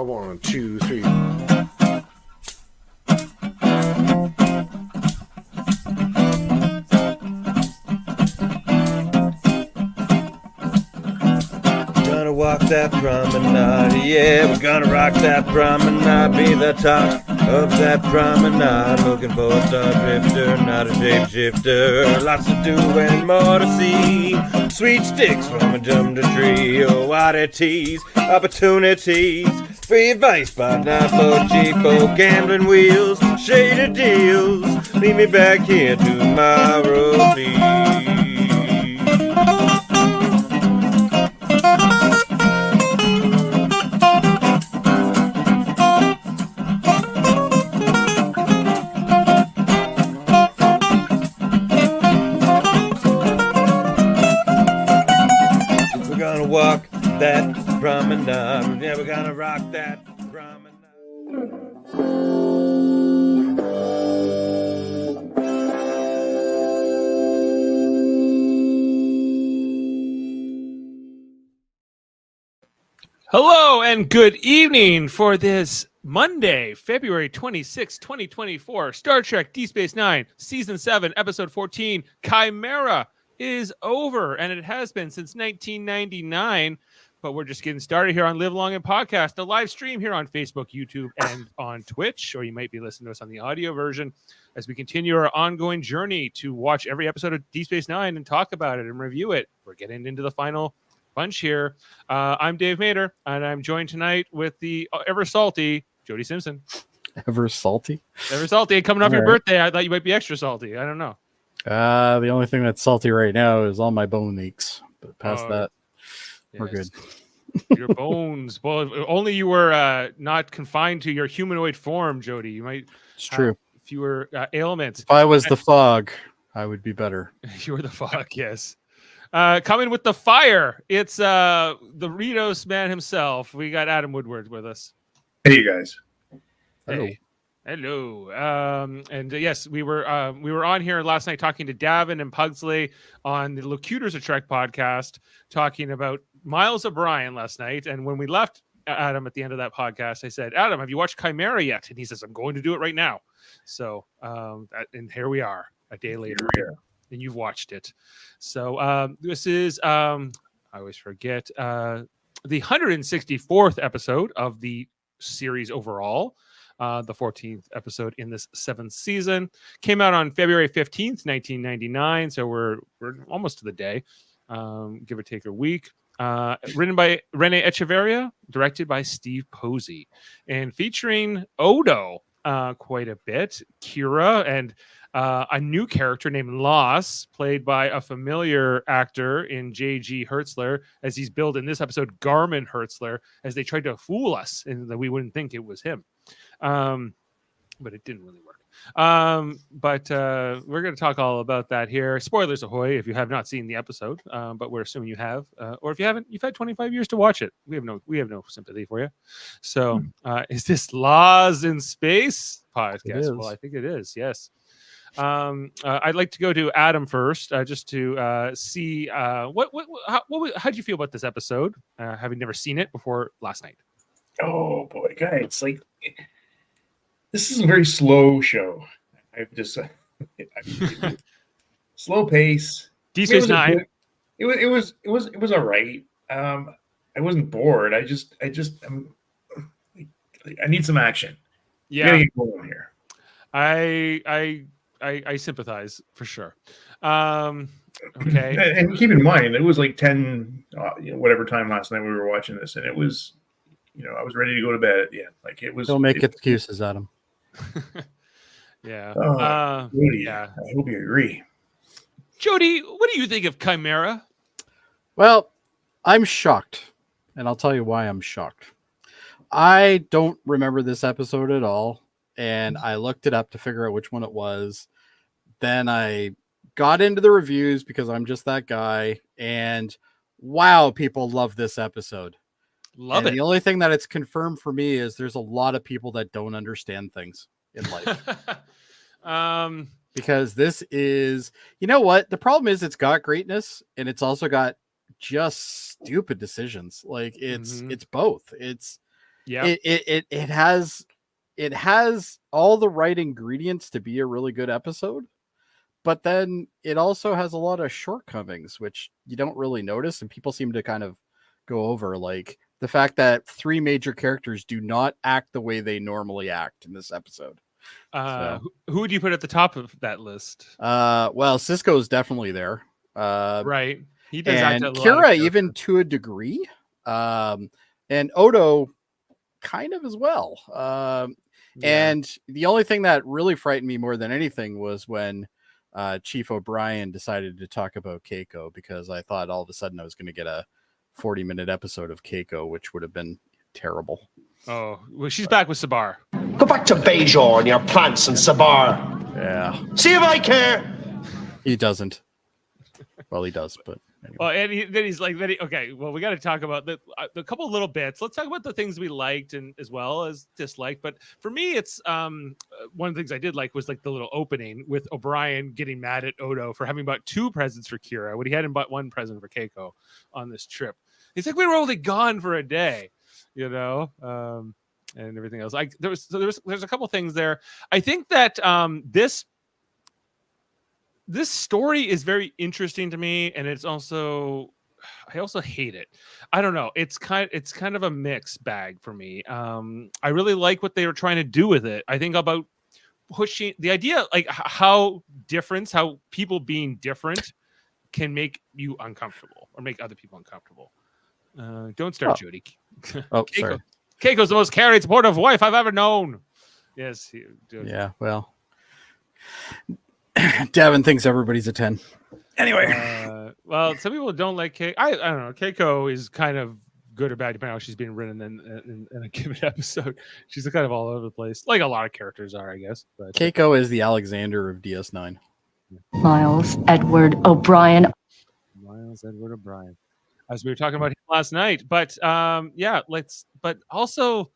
A 1, 2, 3. Gonna walk that promenade, yeah, we're gonna rock that promenade, be the talk of that promenade. Looking for a star drifter, not a shapeshifter. Lots to do and more to see. Sweet sticks from a jump to tree, oh oddities, opportunities. Free advice, but not for cheapo gambling wheels. Shaded deals, meet me back here tomorrow, please. Walk that promenade. Yeah, we're gonna rock that promenade. Hello and good evening for this Monday, February 26, 2024. Star Trek DS9, Season 7, Episode 14, Chimera is over, and it has been since 1999, but we're just getting started here on Live Long and Podcast, a live stream here on Facebook, YouTube, and on Twitch, or you might be listening to us on the audio version as we continue our ongoing journey to watch every episode of DS9 and talk about it and review it. We're getting into the final bunch here. I'm Dave Mader, and I'm joined tonight with the ever salty Jody Simpson. Ever salty? Ever salty. Coming off your birthday, I thought you might be extra salty. I don't know. The only thing that's salty right now is all my bone aches. But past that, we're good. Your bones. Well, if only you were not confined to your humanoid form, Jody. You might. It's true. Fewer ailments. If I was the fog, I would be better. You were the fog, yes. Coming with the fire, it's the Ritos man himself. We got Adam Woodward with us. Hey, you guys. Hey. Hello. And yes, we were on here last night talking to Davin and Pugsley on the Locutors of Trek podcast, talking about Miles O'Brien last night. And when we left Adam at the end of that podcast, I said, Adam, have you watched Chimera yet? And he says, I'm going to do it right now. So, and here we are a day later, and you've watched it. So this is, I always forget, the 164th episode of the series overall. The 14th episode in this 7th season came out on February 15th, 1999. So we're almost to the day, give or take a week. Written by Rene Echeverria, directed by Steve Posey, and featuring Odo quite a bit, Kira, and a new character named Loss, played by a familiar actor in J.G. Hertzler, as he's billed in this episode, Garmin Hertzler, as they tried to fool us and that we wouldn't think it was him. But it didn't really work. But we're going to talk all about that here. Spoilers ahoy if you have not seen the episode, but we're assuming you have, or if you haven't, you've had 25 years to watch it. We have no sympathy for you. So is this Laws in Space podcast? Well, I think it is. Yes. I'd like to go to Adam first, just to see how did you feel about this episode, having never seen it before last night? Oh boy, guys! Like, this is a very slow show. I've just slow pace. DS9. It was all right. I wasn't bored. I need some action. Yeah, gotta get going here. I sympathize for sure. Okay, and keep in mind it was like 10, whatever time last night we were watching this, and it was, I was ready to go to bed at the end. Like it was. Don't make excuses, Adam. Yeah. Jody, yeah. I hope you agree. Jody, what do you think of Chimera? Well, I'm shocked, and I'll tell you why I'm shocked. I don't remember this episode at all, and I looked it up to figure out which one it was. Then I got into the reviews because I'm just that guy, and wow, people love this episode. Love it. The only thing that it's confirmed for me is there's a lot of people that don't understand things in life. Because this is, you know what? The problem is it's got greatness and it's also got just stupid decisions. Like it's both. It's Yeah. It has all the right ingredients to be a really good episode, but then it also has a lot of shortcomings, which you don't really notice, and people seem to kind of go over, like the fact that 3 major characters do not act the way they normally act in this episode. Who would you put at the top of that list? Well, Cisco's definitely there. Right. He does And act a lot of Kira, character. even to a degree. And Odo kind of as well. And the only thing that really frightened me more than anything was when Chief O'Brien decided to talk about Keiko, because I thought all of a sudden I was going to get a 40-minute episode of Keiko, which would have been terrible. Oh, well, she's back with Sabar. Go back to Bajor and your plants and Sabar. Yeah. See if I care. He doesn't. Well, he does, but anyway. Well, and then he's like, okay, well, we got to talk about the couple little bits. Let's talk about the things we liked and as well as disliked. But for me, it's one of the things I did like was like the little opening with O'Brien getting mad at Odo for having bought 2 presents for Kira when he hadn't bought 1 present for Keiko on this trip. He's like, we were only gone for a day, and everything else. Like there's a couple things there. I think that this story is very interesting to me, and I also hate it. I don't know. It's kind of a mixed bag for me. I really like what they were trying to do with it. I think about pushing the idea, like how people being different can make you uncomfortable or make other people uncomfortable. Don't start, Jody. Sorry. Keiko's the most caring, supportive wife I've ever known. Yes. Yeah, well, Davin thinks everybody's a 10. Anyway. Well, some people don't like Keiko. I don't know. Keiko is kind of good or bad depending on how she's being written in a given episode. She's kind of all over the place, like a lot of characters are, I guess. But Keiko is the Alexander of DS9. Miles Edward O'Brien. As we were talking about him last night, but but also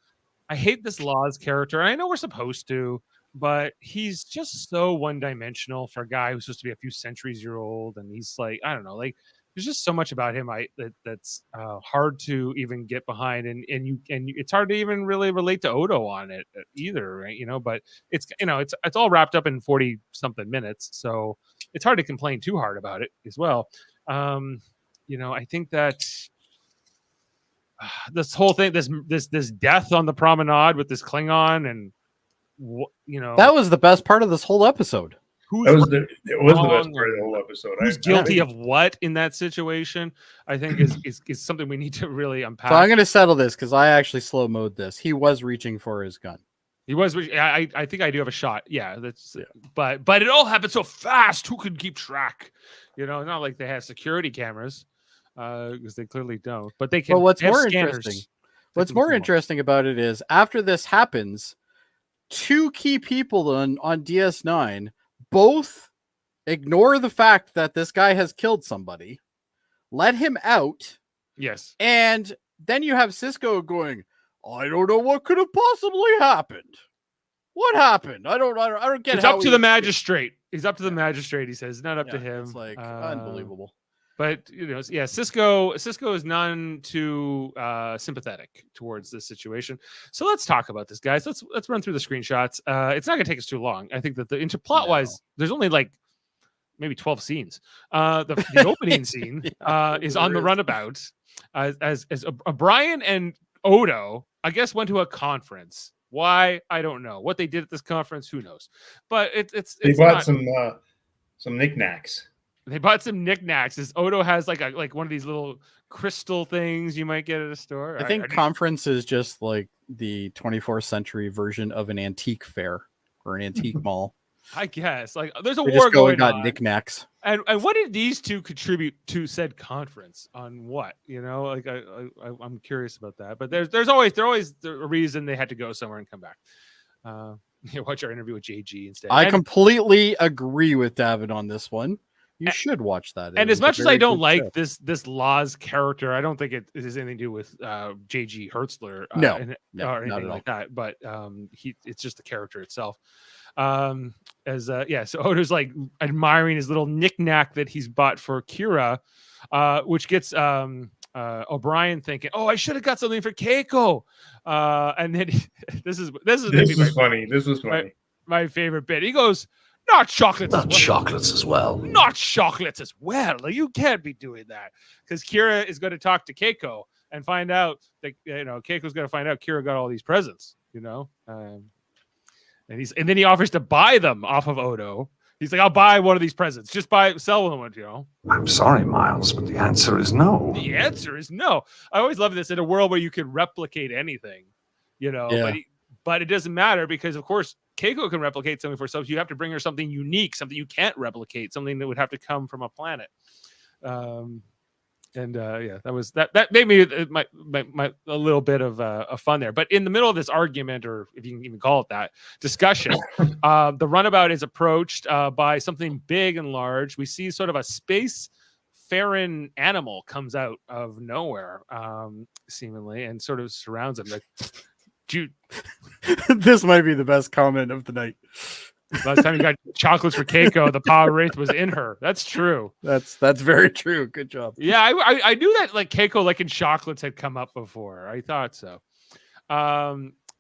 I hate this Laws character, and I know we're supposed to, but he's just so one-dimensional for a guy who's supposed to be a few centuries old, and he's like, I don't know, like there's just so much about him that's hard to even get behind, and it's hard to even really relate to Odo on it either, right? But it's it's all wrapped up in 40 something minutes, so it's hard to complain too hard about it as well. I think that this whole thing, this death on the promenade with this Klingon, and that was the best part of this whole episode. It was the best part of the whole episode. Who's guilty of what in that situation? I think is something we need to really unpack. So I'm going to settle this because I actually slow mode this. He was reaching for his gun. He was. I think I do have a shot. Yeah, but it all happened so fast. Who could keep track? Not like they have security cameras, because they clearly don't. But they can. But what's have more scanners. interesting? What's more interesting about it is after this happens, 2 key people on DS9 both ignore the fact that this guy has killed somebody, let him out. Yes, and then you have Cisco going, I don't know what could have possibly happened. What happened? I don't get it. It's up to the magistrate. He's up to the magistrate. He says, not up to him. It's like unbelievable. But Cisco is none too sympathetic towards this situation. So let's talk about this, guys. Let's run through the screenshots. It's not going to take us too long. I think that the interplot wise, there's only like maybe 12 scenes. The opening scene is on the runabout as O'Brien and Odo, I guess, went to a conference. Why? I don't know. What they did at this conference, who knows? But they bought some knickknacks. They bought some knickknacks. As Odo has like one of these little crystal things you might get at a store. I think conference is just like the 24th century version of an antique fair or an antique mall. I guess like there's a They war just go going and got on. knickknacks. And what did these two contribute to said conference on what? Like I'm curious about that. But there's always a reason they had to go somewhere and come back. Watch our interview with JG instead. I completely agree with David on this one. You should watch that. And as much as I don't like this Laws character, I don't think it has anything to do with JG Hertzler. Or anything like that. But it's just the character itself. So Odo's like admiring his little knickknack that he's bought for Kira, which gets O'Brien thinking, "Oh, I should have got something for Keiko," and then this is funny. This was funny. My favorite bit. He goes, "Not chocolates as Not well. chocolates as well. Not chocolates as well. You can't be doing that," because Kira is going to talk to Keiko and find out that Keiko's going to find out Kira got all these presents. And then he offers to buy them off of Odo. He's like, "I'll buy one of these presents. Just sell them, I'm sorry, Miles, but the answer is no. The answer is no. I always love this in a world where you could replicate anything, but it doesn't matter because, of course, Keiko can replicate something for herself. You have to bring her something unique, something you can't replicate, something that would have to come from a planet. That made me a little bit of fun there. But in the middle of this argument, or if you can even call it that, discussion, the runabout is approached by something big and large. We see sort of a space faring animal comes out of nowhere, seemingly, and sort of surrounds him. Like, dude, This might be the best comment of the night. last time you got chocolates for Keiko, the power wraith was in her. That's true. That's very true. Good job. Yeah, I knew that like Keiko liking chocolates had come up before. I thought so.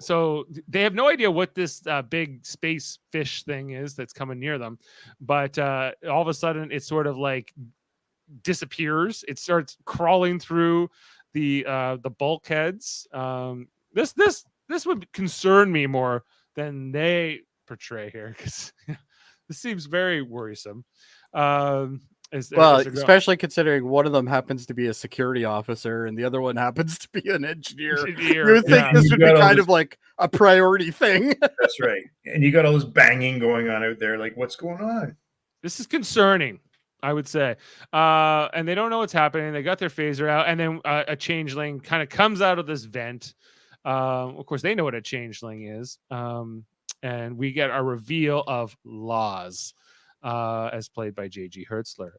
So they have no idea what this big space fish thing is that's coming near them, but all of a sudden it sort of like disappears. It starts crawling through the bulkheads. This would concern me more than they portray here, because this seems very worrisome. Especially considering one of them happens to be a security officer and the other one happens to be an engineer. You would think this would be kind of like a priority thing. That's right. And you got all this banging going on out there. Like, what's going on? This is concerning, I would say. And they don't know what's happening. They got their phaser out, and then a changeling kind of comes out of this vent. Of course, they know what a changeling is. And we get our reveal of Laws, as played by J.G. Hertzler,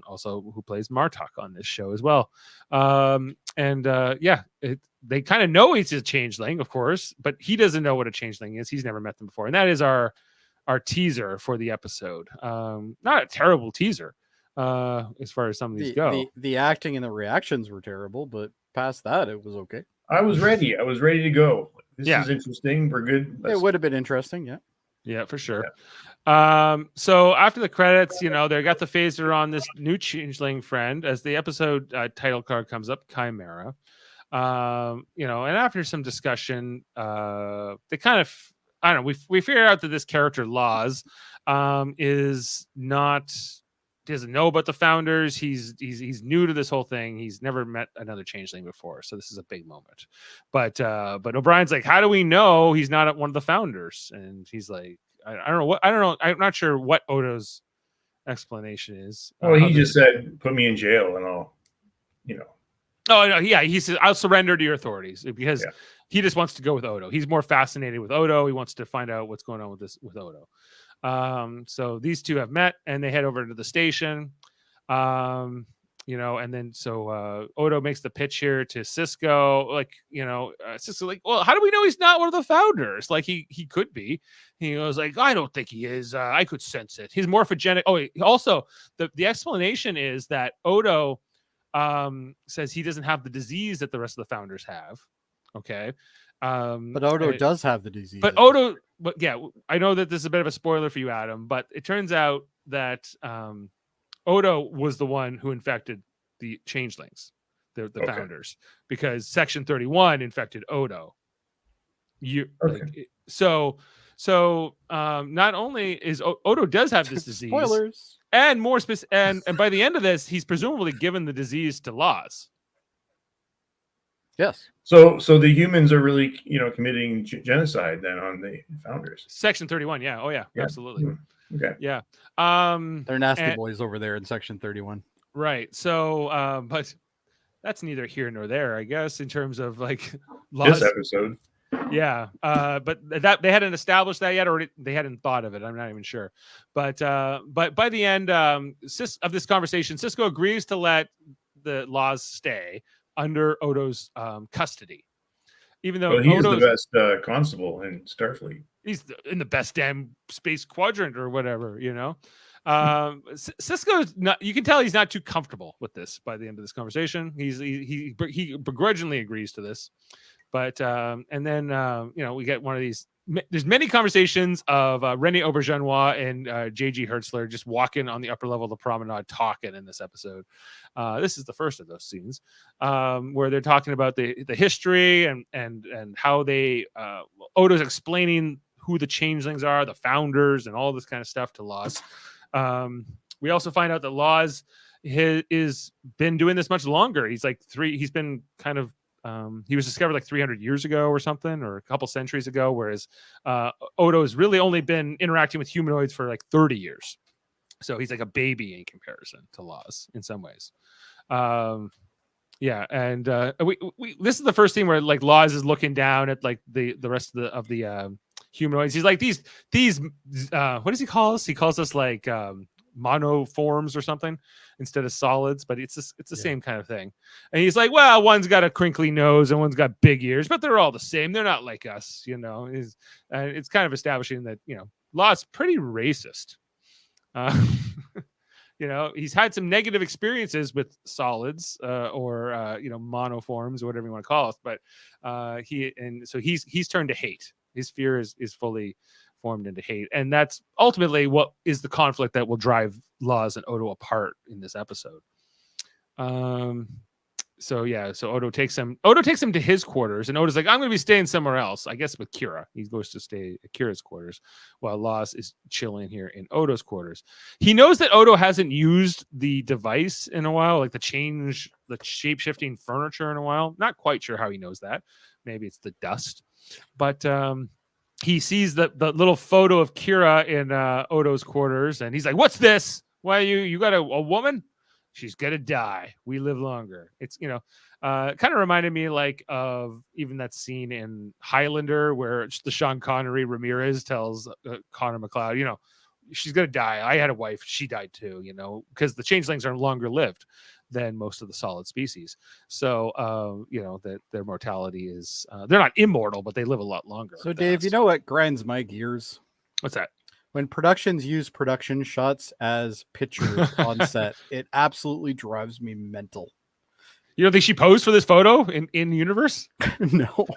also who plays Martok on this show as well. They kind of know he's a changeling, of course, but he doesn't know what a changeling is. He's never met them before. And that is our teaser for the episode. Not a terrible teaser as far as some of these go. The acting and the reactions were terrible, but past that, it was okay. I was ready. I was ready to go. This is interesting. We're good. It would have been interesting. Yeah. Yeah, for sure. Yeah. So after the credits, they got the phaser on this new changeling friend as the episode title card comes up, Chimera. And after some discussion, they kind of, I don't know, we figure out that this character Laws doesn't know about the founders. He's new to this whole thing. He's never met another changeling before, so this is a big moment. But O'Brien's like, how do we know he's not one of the founders? And he's like, I don't know. I'm not sure what Odo's explanation is. Well, he just said, "Put me in jail," and I'll, Oh no, yeah. He says, "I'll surrender to your authorities," because he just wants to go with Odo. He's more fascinated with Odo. He wants to find out what's going on with Odo. So these two have met and they head over to the station. And then Odo makes the pitch here to Cisco, Cisco like, well, how do we know he's not one of the founders? Like he could be. He goes like, I don't think he is. I could sense it. He's morphogenic. Oh, also the explanation is that Odo says he doesn't have the disease that the rest of the founders have. Okay. But Odo does have the disease. But yeah, I know that this is a bit of a spoiler for you, Adam, but it turns out that Odo was the one who infected the changelings, the founders, because Section 31 infected Odo. Not only is Odo does have this disease, spoilers, and more and by the end of this, he's presumably given the disease to Laws. Yes. So the humans are really, committing genocide then on the founders. Section 31, yeah. Oh yeah, absolutely. Mm-hmm. Okay. Yeah. They're nasty boys over there in Section 31. Right. So, but that's neither here nor there, I guess, in terms of like Laws. This episode. Yeah. But that they hadn't established that yet, or they hadn't thought of it. I'm not even sure. But by the end of this conversation, Cisco agrees to let the Laws stay under Odo's custody, even though he's the best constable in Starfleet. He's in the best damn space quadrant or whatever, Cisco's not. You can tell he's not too comfortable with this by the end of this conversation. He begrudgingly agrees to this, but and then we get one of these. There's many conversations of Rene Auberjonois and J.G. Hertzler just walking on the upper level of the promenade talking in this episode. This is the first of those scenes where they're talking about the history and how they Odo's explaining who the changelings are, the founders, and all this kind of stuff to Laws. We also find out that Laws is been doing this much longer. He's like he's been kind of he was discovered like 300 years ago or something, or a couple centuries ago, whereas Odo has really only been interacting with humanoids for like 30 years. So he's like a baby in comparison to Laws in some ways. Yeah, and we this is the first scene where like Laws is looking down at like the rest of the humanoids. He's like these what does he call us? He calls us like monoforms or something instead of solids, but it's the same kind of thing. And he's like, well, one's got a crinkly nose and one's got big ears, but they're all the same. They're not like us, it's kind of establishing that Law's pretty racist. He's had some negative experiences with solids or monoforms or whatever you want to call it, but he's turned to hate. His fear is fully formed into hate, and that's ultimately what is the conflict that will drive Laws and Odo apart in this episode. So Odo takes him to his quarters, and Odo's like, I'm going to be staying somewhere else, I guess with Kira. He goes to stay at Kira's quarters while Laws is chilling here in Odo's quarters. He knows that Odo hasn't used the device in a while, like the shape-shifting furniture in a while. Not quite sure how he knows that. Maybe it's the dust, but he sees the little photo of Kira in Odo's quarters, and he's like, what's this? Why you got a woman? She's gonna die. We live longer. It's kind of reminded me like of even that scene in Highlander where the Sean Connery Ramirez tells Connor McLeod, she's gonna die. I had a wife, she died too, because the changelings are longer lived than most of the solid species. So that their mortality is they're not immortal, but they live a lot longer. So Dave, you know what grinds my gears? What's that? When productions use production shots as pictures on set, it absolutely drives me mental. You don't think she posed for this photo in universe? No.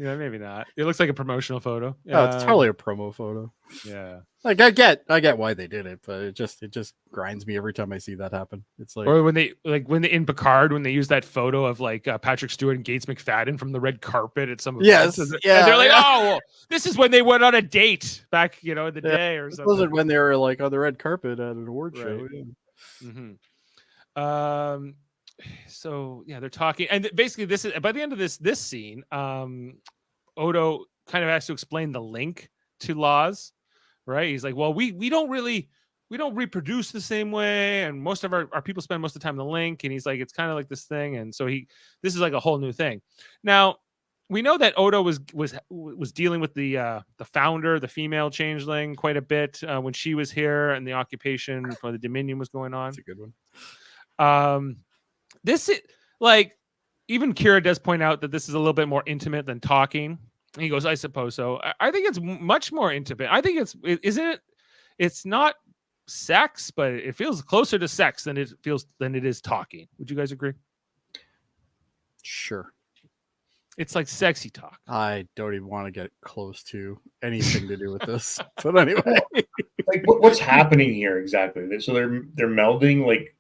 Yeah, maybe not. It looks like a promotional photo. Oh, it's totally a promo photo. Yeah. Like I get why they did it, but it just grinds me every time I see that happen. It's like, or when they in Picard, when they use that photo of like Patrick Stewart and Gates McFadden from the red carpet at some yes, events, yeah, and they're like, oh, well, this is when they went on a date back, in the day or something. This was when they were like on the red carpet at an award show. Yeah. Mm-hmm. So yeah, they're talking, and basically this is by the end of this scene, Odo kind of has to explain the link to Laws, right? He's like, well, we don't reproduce the same way, and most of our people spend most of the time in the link, and he's like, it's kind of like this thing, and so this is like a whole new thing. Now we know that Odo was dealing with the founder, the female changeling, quite a bit when she was here, and the occupation for the Dominion was going on. That's a good one. This is like, even Kira does point out that this is a little bit more intimate than talking. And he goes, I suppose so. I think it's much more intimate. I think it's not sex, but it feels closer to sex than it is talking. Would you guys agree? Sure. It's like sexy talk. I don't even want to get close to anything to do with this. But anyway, like what's happening here exactly? So they're melding like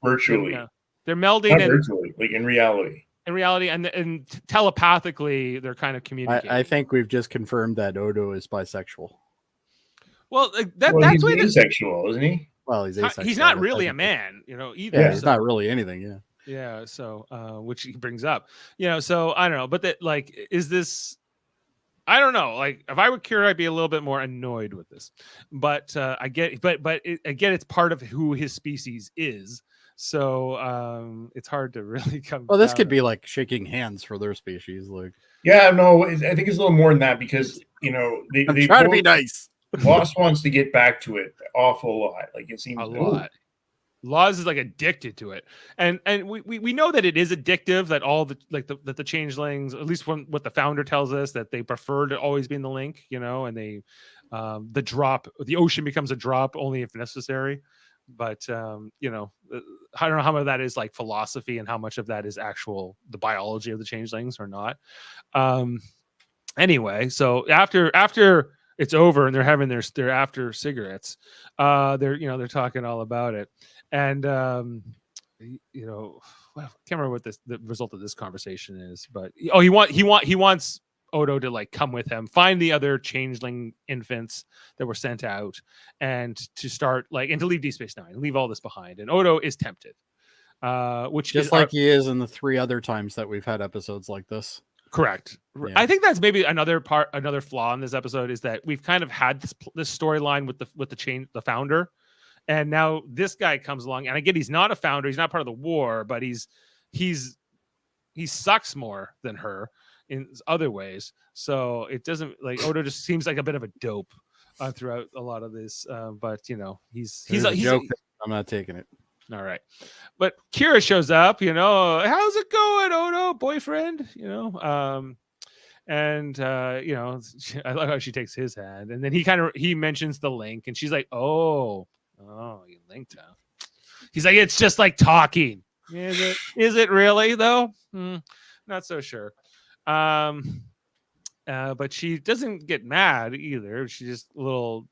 virtually. Yeah. They're melding Not virtually, like in reality. In reality, and telepathically, they're kind of communicating. I think we've just confirmed that Odo is bisexual. Well, that's why he's asexual, isn't he? Well, he's asexual. He's not really a man, either. Yeah, he's not really anything. Yeah. Yeah. So, which he brings up, So I don't know, but that is this? I don't know. Like, if I were Kira, I'd be a little bit more annoyed with this. But I get, again, it's part of who his species is. So it's hard to really come. Well, this could be like shaking hands for their species. Like, yeah, no, I think it's a little more than that because they try to be nice. Lost wants to get back to it awful lot. Like it seems a lot. Laws is like addicted to it, and we know that it is addictive. That all that the changelings, at least from what the founder tells us, that they prefer to always be in the link, and they the ocean becomes a drop only if necessary. But you know, I don't know how much of that is like philosophy and how much of that is actual the biology of the changelings or not. Anyway, so after it's over and they're having their after cigarettes, they're talking all about it, and you know, I can't remember what the result of this conversation is, but he wants Odo to like come with him, find the other changeling infants that were sent out, and to start like and to leave Deep Space Nine, leave all this behind. And Odo is tempted, which Just is like he is in the 3 other times that we've had episodes like this. correct. Yeah. I think that's maybe another flaw in this episode is that we've kind of had this storyline with the founder, and now this guy comes along, and I get he's not a founder, he's not part of the war, but he sucks more than her in other ways. So it doesn't like Odo just seems like a bit of a dope throughout a lot of this. But you know, he's a joke. I'm not taking it. all right. But Kira shows up, you know, how's it going, Odo, boyfriend? You know, and you know, I love how she takes his hand, and then he mentions the link, and she's like, oh, you linked, huh? He's like, it's just like talking. Is it really though? Not so sure. But she doesn't get mad either. She's just a little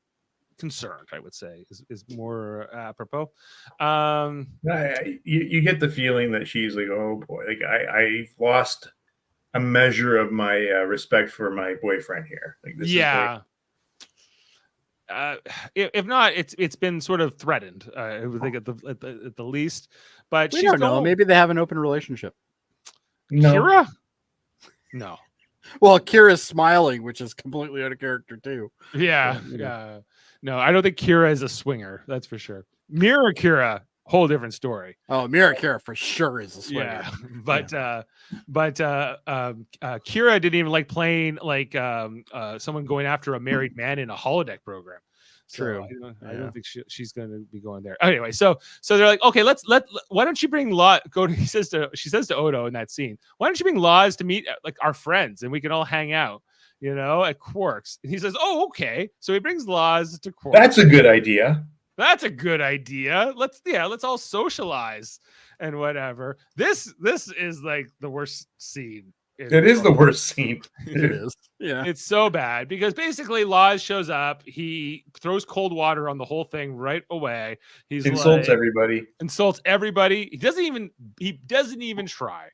concerned, I would say, is more apropos. You get the feeling that she's like, oh boy, like I've lost a measure of my respect for my boyfriend here. Like this yeah. If not, it's been sort of threatened. I would think at the least. But We don't know. Maybe they have an open relationship. No. Kira? No. Well, Kira's smiling, which is completely out of character too. Yeah. No, I don't think Kira is a swinger. That's for sure. Mirror Kira, whole different story. Oh, Mira Kira for sure is a swinger. Yeah, but Kira didn't even like playing like someone going after a married man in a holodeck program. So True. I don't think she's going to be going there. Anyway, so they're like, okay, why don't you bring Law? She says to Odo in that scene, why don't you bring Laws to meet like our friends and we can all hang out, you know, at Quark's. And he says, oh, okay. So he brings Laws to Quark's. That's a good idea. That's a good idea. Let's all socialize and whatever. This is like the worst scene. It is the worst scene. It is. Yeah. It's so bad because basically Laws shows up. He throws cold water on the whole thing right away. He's Insults like, everybody. He doesn't even try.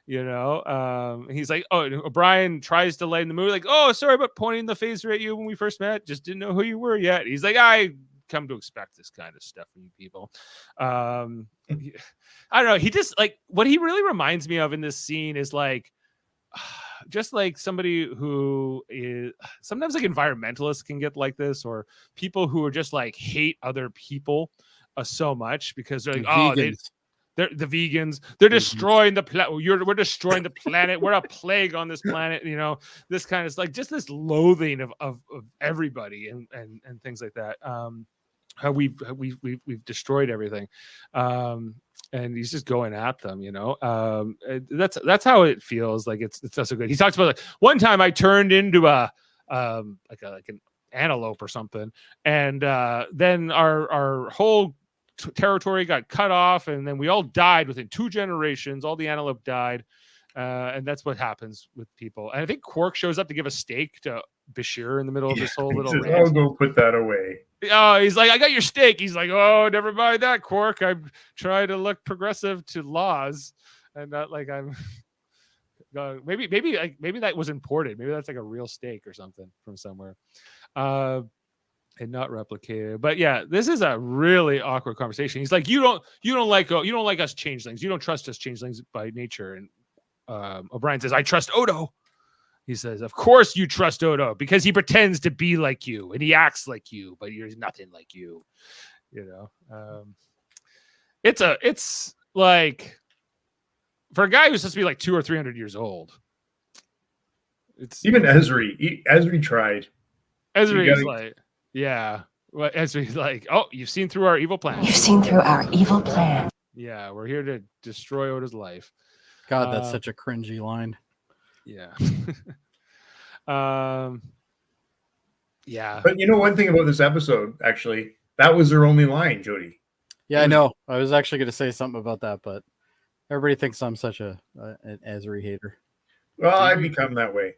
You know, he's like, oh, O'Brien tries to lighten the mood, like, oh, sorry about pointing the phaser at you when we first met. Just didn't know who you were yet. He's like, I come to expect this kind of stuff from you people. I don't know. He just like what he really reminds me of in this scene is like just like somebody who is sometimes like environmentalists can get like this, or people who are just like hate other people so much because they're like, they're the vegans. They're destroying the planet. We're destroying the planet. We're a plague on this planet. You know, this kind of like just this loathing of everybody and things like that. How we've destroyed everything. And he's just going at them, you know. That's how it feels. Like it's not so good. He talks about like one time I turned into like an antelope or something, and then our whole territory got cut off, and then we all died within 2 generations. All the antelope died, and that's what happens with people. And I think Quark shows up to give a steak to Bashir in the middle of this whole little says, rant. I'll go put that away. Oh, he's like, I that your steak. He's like, oh, never mind that, Quark. I'm trying to look progressive to Laws, and not like I'm. Maybe that was imported. Maybe that's like a real steak or something from somewhere, and not replicated. But yeah, this is a really awkward conversation. He's like, you don't like us changelings. You don't trust us changelings by nature. And O'Brien says, I trust Odo. He says, of course you trust Odo because he pretends to be like you and he acts like you, but you're nothing like you. You know, it's like for a guy who's supposed to be like 200 or 300 years old. It's even Ezri tried. Ezri's like, yeah. Well, Ezri's like, oh, you've seen through our evil plan. You've seen through our evil plan. Yeah, we're here to destroy Odo's life. God, that's such a cringy line. Yeah. Yeah. But you know one thing about this episode, actually, that was their only line, Jody. Yeah, I know. I was actually going to say something about that, but everybody thinks I'm such an Ezri hater. Well, I've become that way.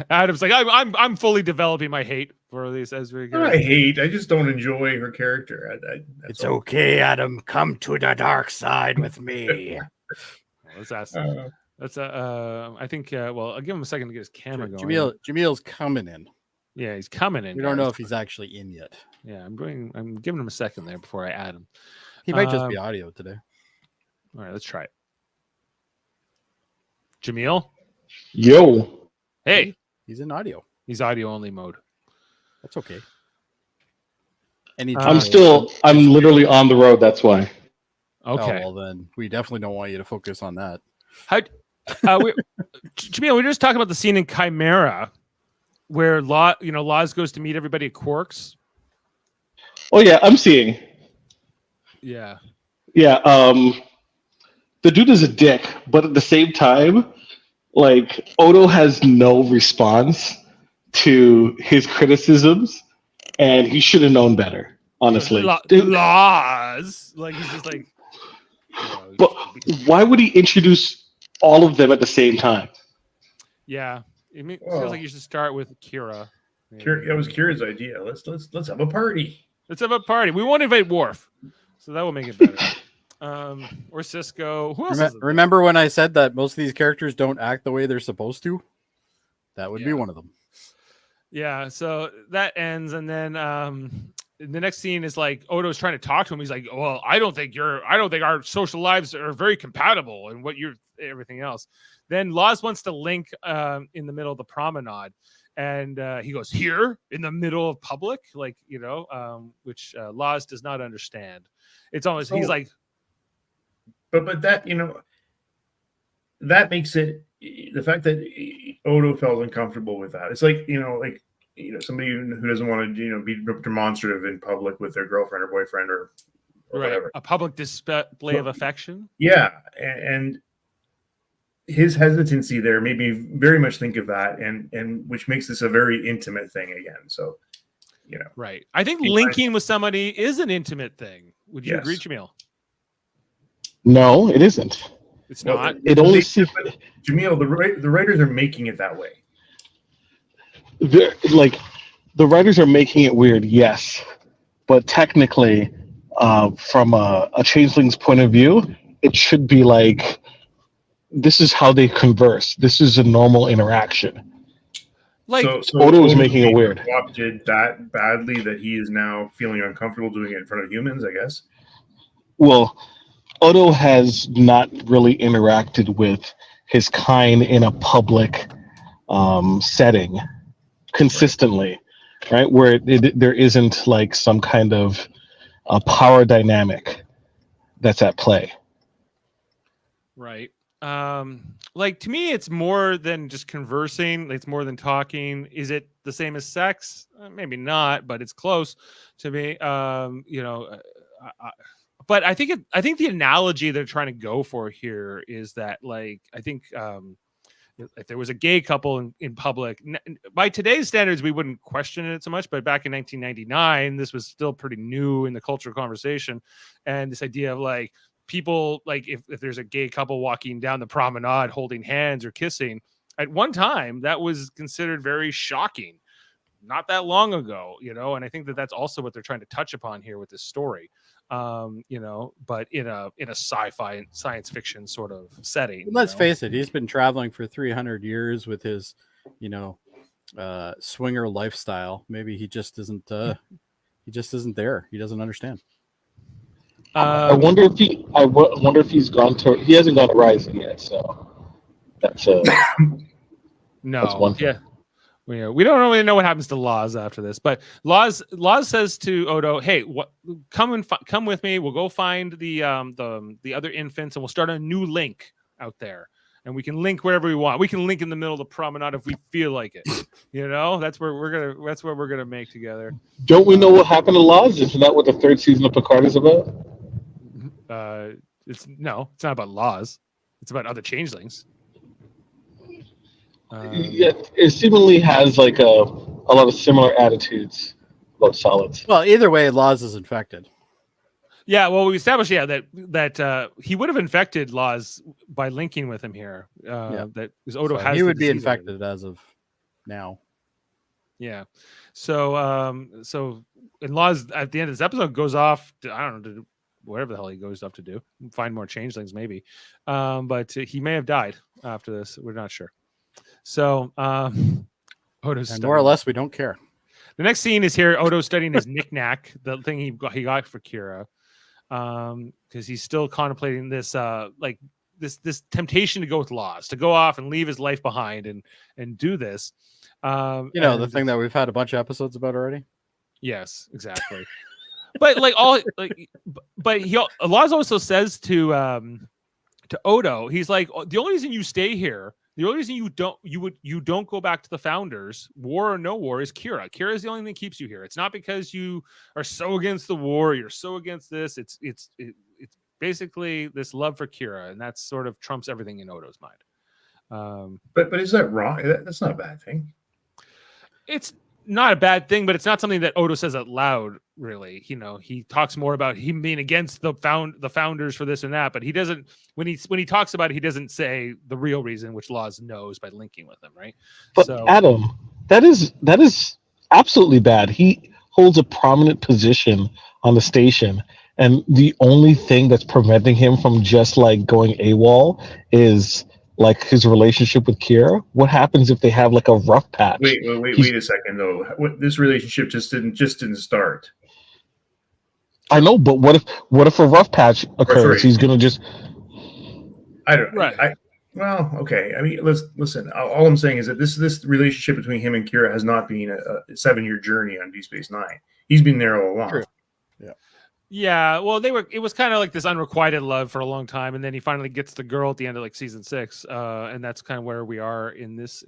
Adam's like, I'm fully developing my hate for these Ezri. I just don't enjoy her character. It's okay, Adam. Come to the dark side with me. Let's ask. I think. Well, I'll give him a second to get his camera going. Jameel's coming in. Yeah, he's coming in. We don't know if he's actually in yet. Yeah, I'm giving him a second there before I add him. He might just be audio today. All right, let's try it. Jaemeel. Yo. Hey. He's in audio. He's audio only mode. That's okay. I'm literally on the road. That's why. Okay. Oh, well, then we definitely don't want you to focus on that. Jaemeel, we were just talking about the scene in Chimera where Laws goes to meet everybody at Quark's. Oh yeah, I'm seeing. Yeah. Yeah. The dude is a dick, but at the same time, like Odo has no response to his criticisms, and he should have known better. Honestly, Laws. Like he's just like. But why would he introduce all of them at the same time? Yeah, it feels like you should start with Kira. It was Kira's idea. Let's have a party. Let's have a party. We won't invite Worf, so that will make it better. Or Cisco. Who else? Remember when I said that most of these characters don't act the way they're supposed to? That would be one of them. Yeah. So that ends, and then the next scene is like Odo's trying to talk to him. He's like, "Well, I don't think our social lives are very compatible, and what you're everything else." Then Laws wants to link in the middle of the promenade, and he goes, "Here in the middle of public," like which Laws does not understand. It's almost he's like, but that that makes it the fact that Odo felt uncomfortable with that. It's like somebody who doesn't want to be demonstrative in public with their girlfriend or boyfriend or whatever. A public display of affection. Yeah, and his hesitancy there made me very much think of that, and which makes this a very intimate thing again. So, right. I think linking with somebody is an intimate thing. Would you agree, Jaemeel? No, it isn't. It's not. It only Jaemeel, the writers are making it that way. The writers are making it weird, yes, but technically, from a changeling's point of view, it should be like this is how they converse. This is a normal interaction. Like so Odo is making it weird. Did that badly that he is now feeling uncomfortable doing it in front of humans, I guess. Well, Odo has not really interacted with his kind in a public setting consistently, right? Where there isn't like some kind of power dynamic that's at play. Right. Like to me, it's more than just conversing. It's more than talking. Is it the same as sex? Maybe not, but it's close to me. But I think the analogy they're trying to go for here is that, like, I think if there was a gay couple in public, by today's standards, we wouldn't question it so much. But back in 1999, this was still pretty new in the cultural conversation, and this idea of like people, like if there's a gay couple walking down the promenade holding hands or kissing, at one time that was considered very shocking. Not that long ago, and I think that's also what they're trying to touch upon here with this story. But in a sci-fi and science fiction sort of setting. Let's face it, he's been traveling for 300 years with his, swinger lifestyle. Maybe he just isn't there. He doesn't understand. I wonder if he's gone to. He hasn't gone to Rising yet, so that's no. That's one thing. Yeah. We don't really know what happens to Laws after this, but Laws says to Odo, "Hey, come with me. We'll go find the other infants, and we'll start a new link out there, and we can link wherever we want. We can link in the middle of the promenade if we feel like it. That's where we're gonna make together." Don't we know what happened to Laws? Isn't that what the third season of Picard is about? It's not about Laws. It's about other changelings. Yeah, it seemingly has like a lot of similar attitudes about solids. Well, either way, Laws is infected. Yeah, well, we established, that he would have infected Laws by linking with him here. That because Odo has he the would be disease already. infected as of now. Yeah. So, and Laws at the end of this episode goes off to, I don't know, to whatever the hell he goes off to do, find more changelings maybe. But he may have died after this. We're not sure. So, Odo's And more or less, we don't care. The next scene is here. Odo studying his knick-knack, the thing he got for Kira, because he's still contemplating this, this temptation to go with Laws, to go off and leave his life behind and do this. The thing that we've had a bunch of episodes about already. Yes, exactly. But Laws also says to Odo, he's like, the only reason you stay here, the only reason you don't go back to the Founders, war or no war, is Kira. Kira is the only thing that keeps you here. It's not because you are so against the war, you're so against this. It's basically this love for Kira, and that sort of trumps everything in Odo's mind. But is that wrong? That's not a bad thing. It's not a bad thing, but it's not something that Odo says out loud, really. He talks more about him being against the Founders for this and that, but he doesn't, when he talks about it, he doesn't say the real reason, which Laws knows by linking with them, right? But Adam, that is absolutely bad. He holds a prominent position on the station, and the only thing that's preventing him from just like going AWOL is like his relationship with Kira. What happens if they have like a rough patch? Wait a second though. This relationship just didn't start. I know, but what if a rough patch occurs? He's gonna just. I don't. Right. Well, okay. I mean, listen. All I'm saying is that this relationship between him and Kira has not been a 7-year journey on Deep Space Nine. He's been there all along. True. Yeah, well, it was kind of like this unrequited love for a long time, and then he finally gets the girl at the end of like season 6, and that's kind of where we are in this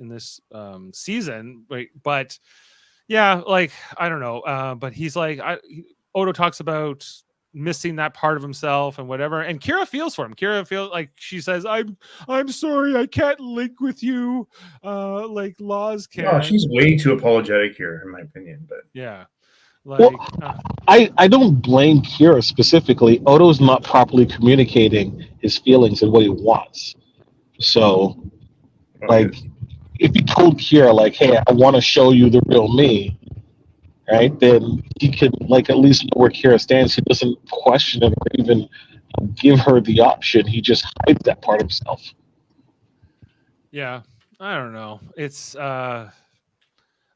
season. But yeah, like I don't know, but he's like Odo talks about missing that part of himself and whatever, and Kira feels for him. Kira feels like she says, "I'm sorry, I can't link with you, like Laws can." No, she's way too apologetic here, in my opinion. But yeah. I don't blame Kira specifically. Odo's not properly communicating his feelings and what he wants. So, if he told Kira, like, hey, I want to show you the real me, right, then he could, like, at least know where Kira stands. He doesn't question it or even give her the option. He just hides that part of himself. Yeah, I don't know. It's...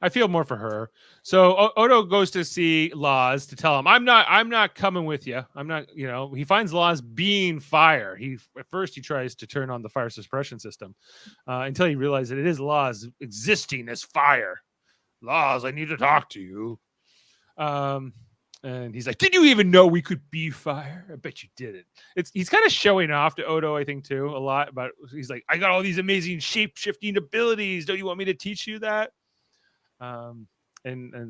I feel more for her. So Odo goes to see Laws to tell him, I'm not coming with you. I'm not, he finds Laws being fire. At first he tries to turn on the fire suppression system until he realizes that it is Laws existing as fire. Laws, I need to talk to you. And he's like, did you even know we could be fire? I bet you didn't. He's kind of showing off to Odo, I think, too, a lot. But he's like, I got all these amazing shape-shifting abilities. Don't you want me to teach you that? And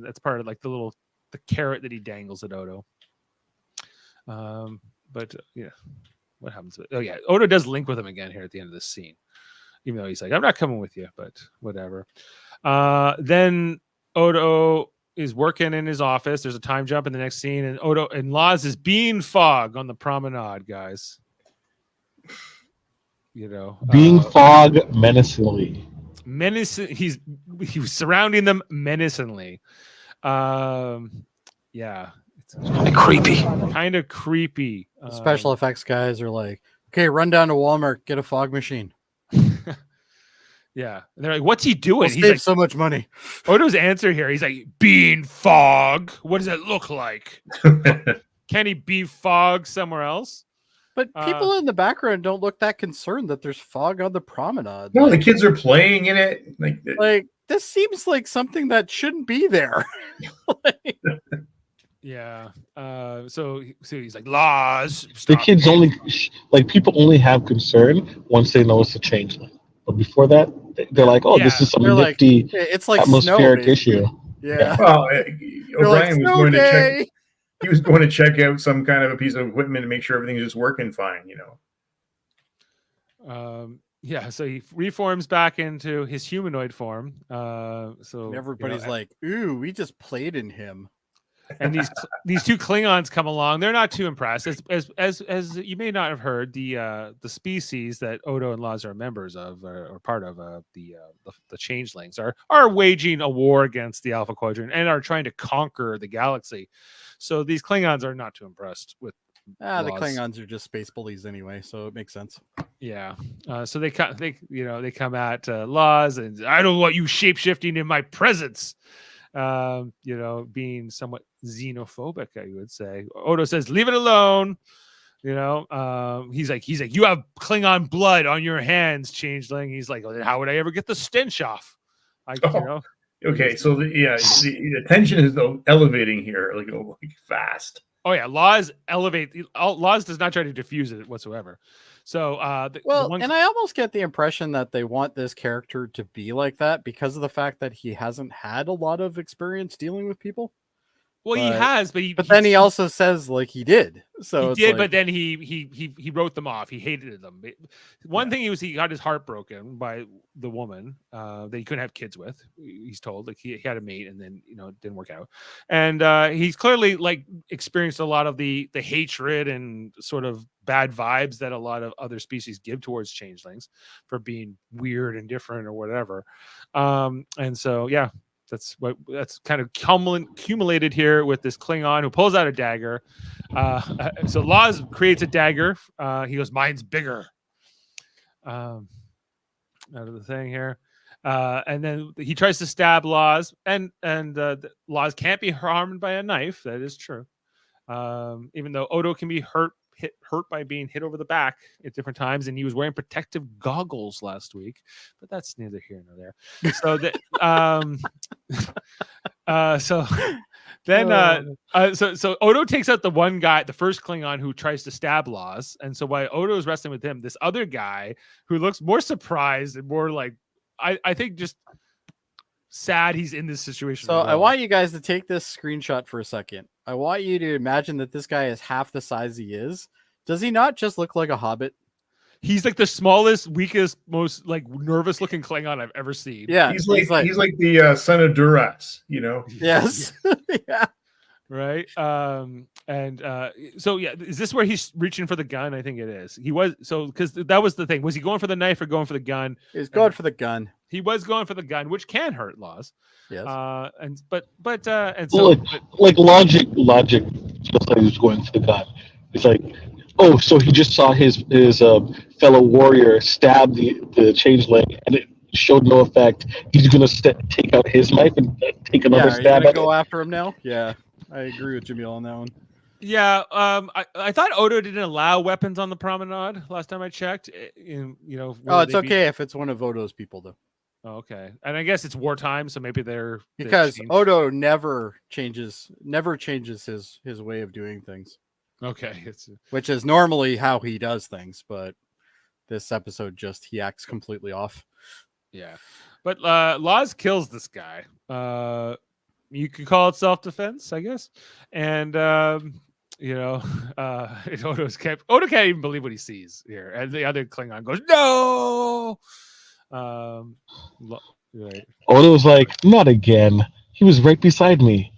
that's part of like the carrot that he dangles at Odo. But yeah, what happens? Oh yeah, Odo does link with him again here at the end of this scene, even though he's like, I'm not coming with you, but whatever. Then Odo is working in his office. There's a time jump in the next scene, and Odo and Laws is being fog on the promenade, guys. Being fog menacingly. He was surrounding them menacingly. Yeah, it's kind of creepy. Special effects guys are like, okay, run down to Walmart, get a fog machine. Yeah, and they're like, what's he doing? He's like, so much money. Odo's answer here, he's like, being fog, what does it look like? Can he be fog somewhere else? But people in the background don't look that concerned that there's fog on the promenade. No, the kids are playing in it. Like this seems like something that shouldn't be there. Yeah. So he's like, Laws. The kids only, people only have concern once they know it's a changeling. But before that, they're like, oh, this is some nifty it's like atmospheric issue. Yeah. Well, O'Brien was going to check. He was going to check out some kind of a piece of equipment to make sure everything's just working fine, Yeah, so he reforms back into his humanoid form. So And everybody's like, "Ooh, we just played in him." and these two Klingons come along. They're not too impressed. As you may not have heard, the species that Odo and Laz are members of or part of, the Changelings are waging a war against the Alpha Quadrant and are trying to conquer the galaxy. So these Klingons are not too impressed with. The Laz. Klingons are just space bullies anyway, so it makes sense. Yeah. So they come at Laz, and I don't want you shapeshifting in my presence. Being somewhat xenophobic, I would say. Odo says, "Leave it alone." He's like, "You have Klingon blood on your hands, Changeling." He's like, "Well, then how would I ever get the stench off?" Okay, so the tension is elevating here, like fast. Oh yeah, Laz does not try to diffuse it whatsoever. So, and I almost get the impression that they want this character to be like that because of the fact that he hasn't had a lot of experience dealing with people. Well, he has, but then he also says like he did. So he did, but then he wrote them off. He hated them. One thing he got his heart broken by the woman that he couldn't have kids with. He's told like he had a mate, and then it didn't work out. And he's clearly like experienced a lot of the hatred and sort of bad vibes that a lot of other species give towards changelings for being weird and different or whatever. And so yeah. That's kind of accumulated here with this Klingon who pulls out a dagger. So Laz creates a dagger. He goes, "Mine's bigger." Out of the thing here, and then he tries to stab Laz, and Laz can't be harmed by a knife. That is true. Even though Odo can be hurt by being hit over the back at different times, and he was wearing protective goggles last week, but that's neither here nor there. So so Odo takes out the one guy, the first Klingon who tries to stab Laz, and so while Odo is wrestling with him, this other guy who looks more surprised and more like I think just sad he's in this situation. So I want you guys to take this screenshot for a second. I want you to imagine that this guy is half the size he is. Does he not just look like a hobbit? He's like the smallest, weakest, most like nervous looking Klingon I've ever seen. Yeah, he's like the son of Duras, Yes. Yeah. Right. So yeah, is this where he's reaching for the gun? I think it is. He was because that was the thing. Was he going for the knife or going for the gun? He was going for the gun. He was going for the gun, which can hurt Laz. Yes. And so logic just like he was going for the gun. It's like, oh, so he just saw his fellow warrior stab the changeling, and it showed no effect. He's gonna take out his knife and take another stab at go after him now. Yeah, I agree with Jaemeel on that one. Yeah, I thought Odo didn't allow weapons on the promenade last time I checked. It's okay if it's one of Odo's people though. Oh, okay, and I guess it's wartime, so maybe they're because Odo never changes his way of doing things. Okay, which is normally how he does things, but this episode he acts completely off. Yeah, but Laz kills this guy. You could call it self-defense, I guess, and Odo can't even believe what he sees here, and the other Klingon goes, "No." Right. Odo's like, "Not again. He was right beside me."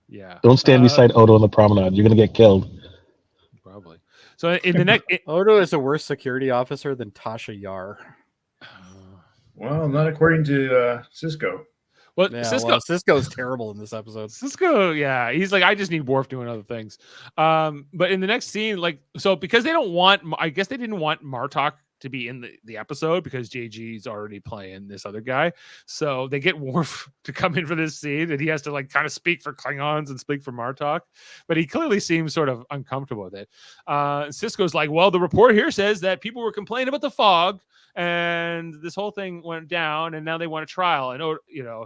Yeah. Don't stand beside Odo on the promenade. You're gonna get killed. Probably. So in the next, Odo is a worse security officer than Tasha Yar. Well, not according to Cisco. Well, yeah, Cisco's terrible in this episode. Cisco, yeah, he's like, I just need Worf doing other things. But in the next scene, because they don't want, I guess they didn't want Martok to be in the episode because JG's already playing this other guy. So they get Worf to come in for this scene, and he has to kind of speak for Klingons and speak for Martok. But he clearly seems sort of uncomfortable with it. Cisco's like, well, the report here says that people were complaining about the fog, and this whole thing went down, and now they want a trial. And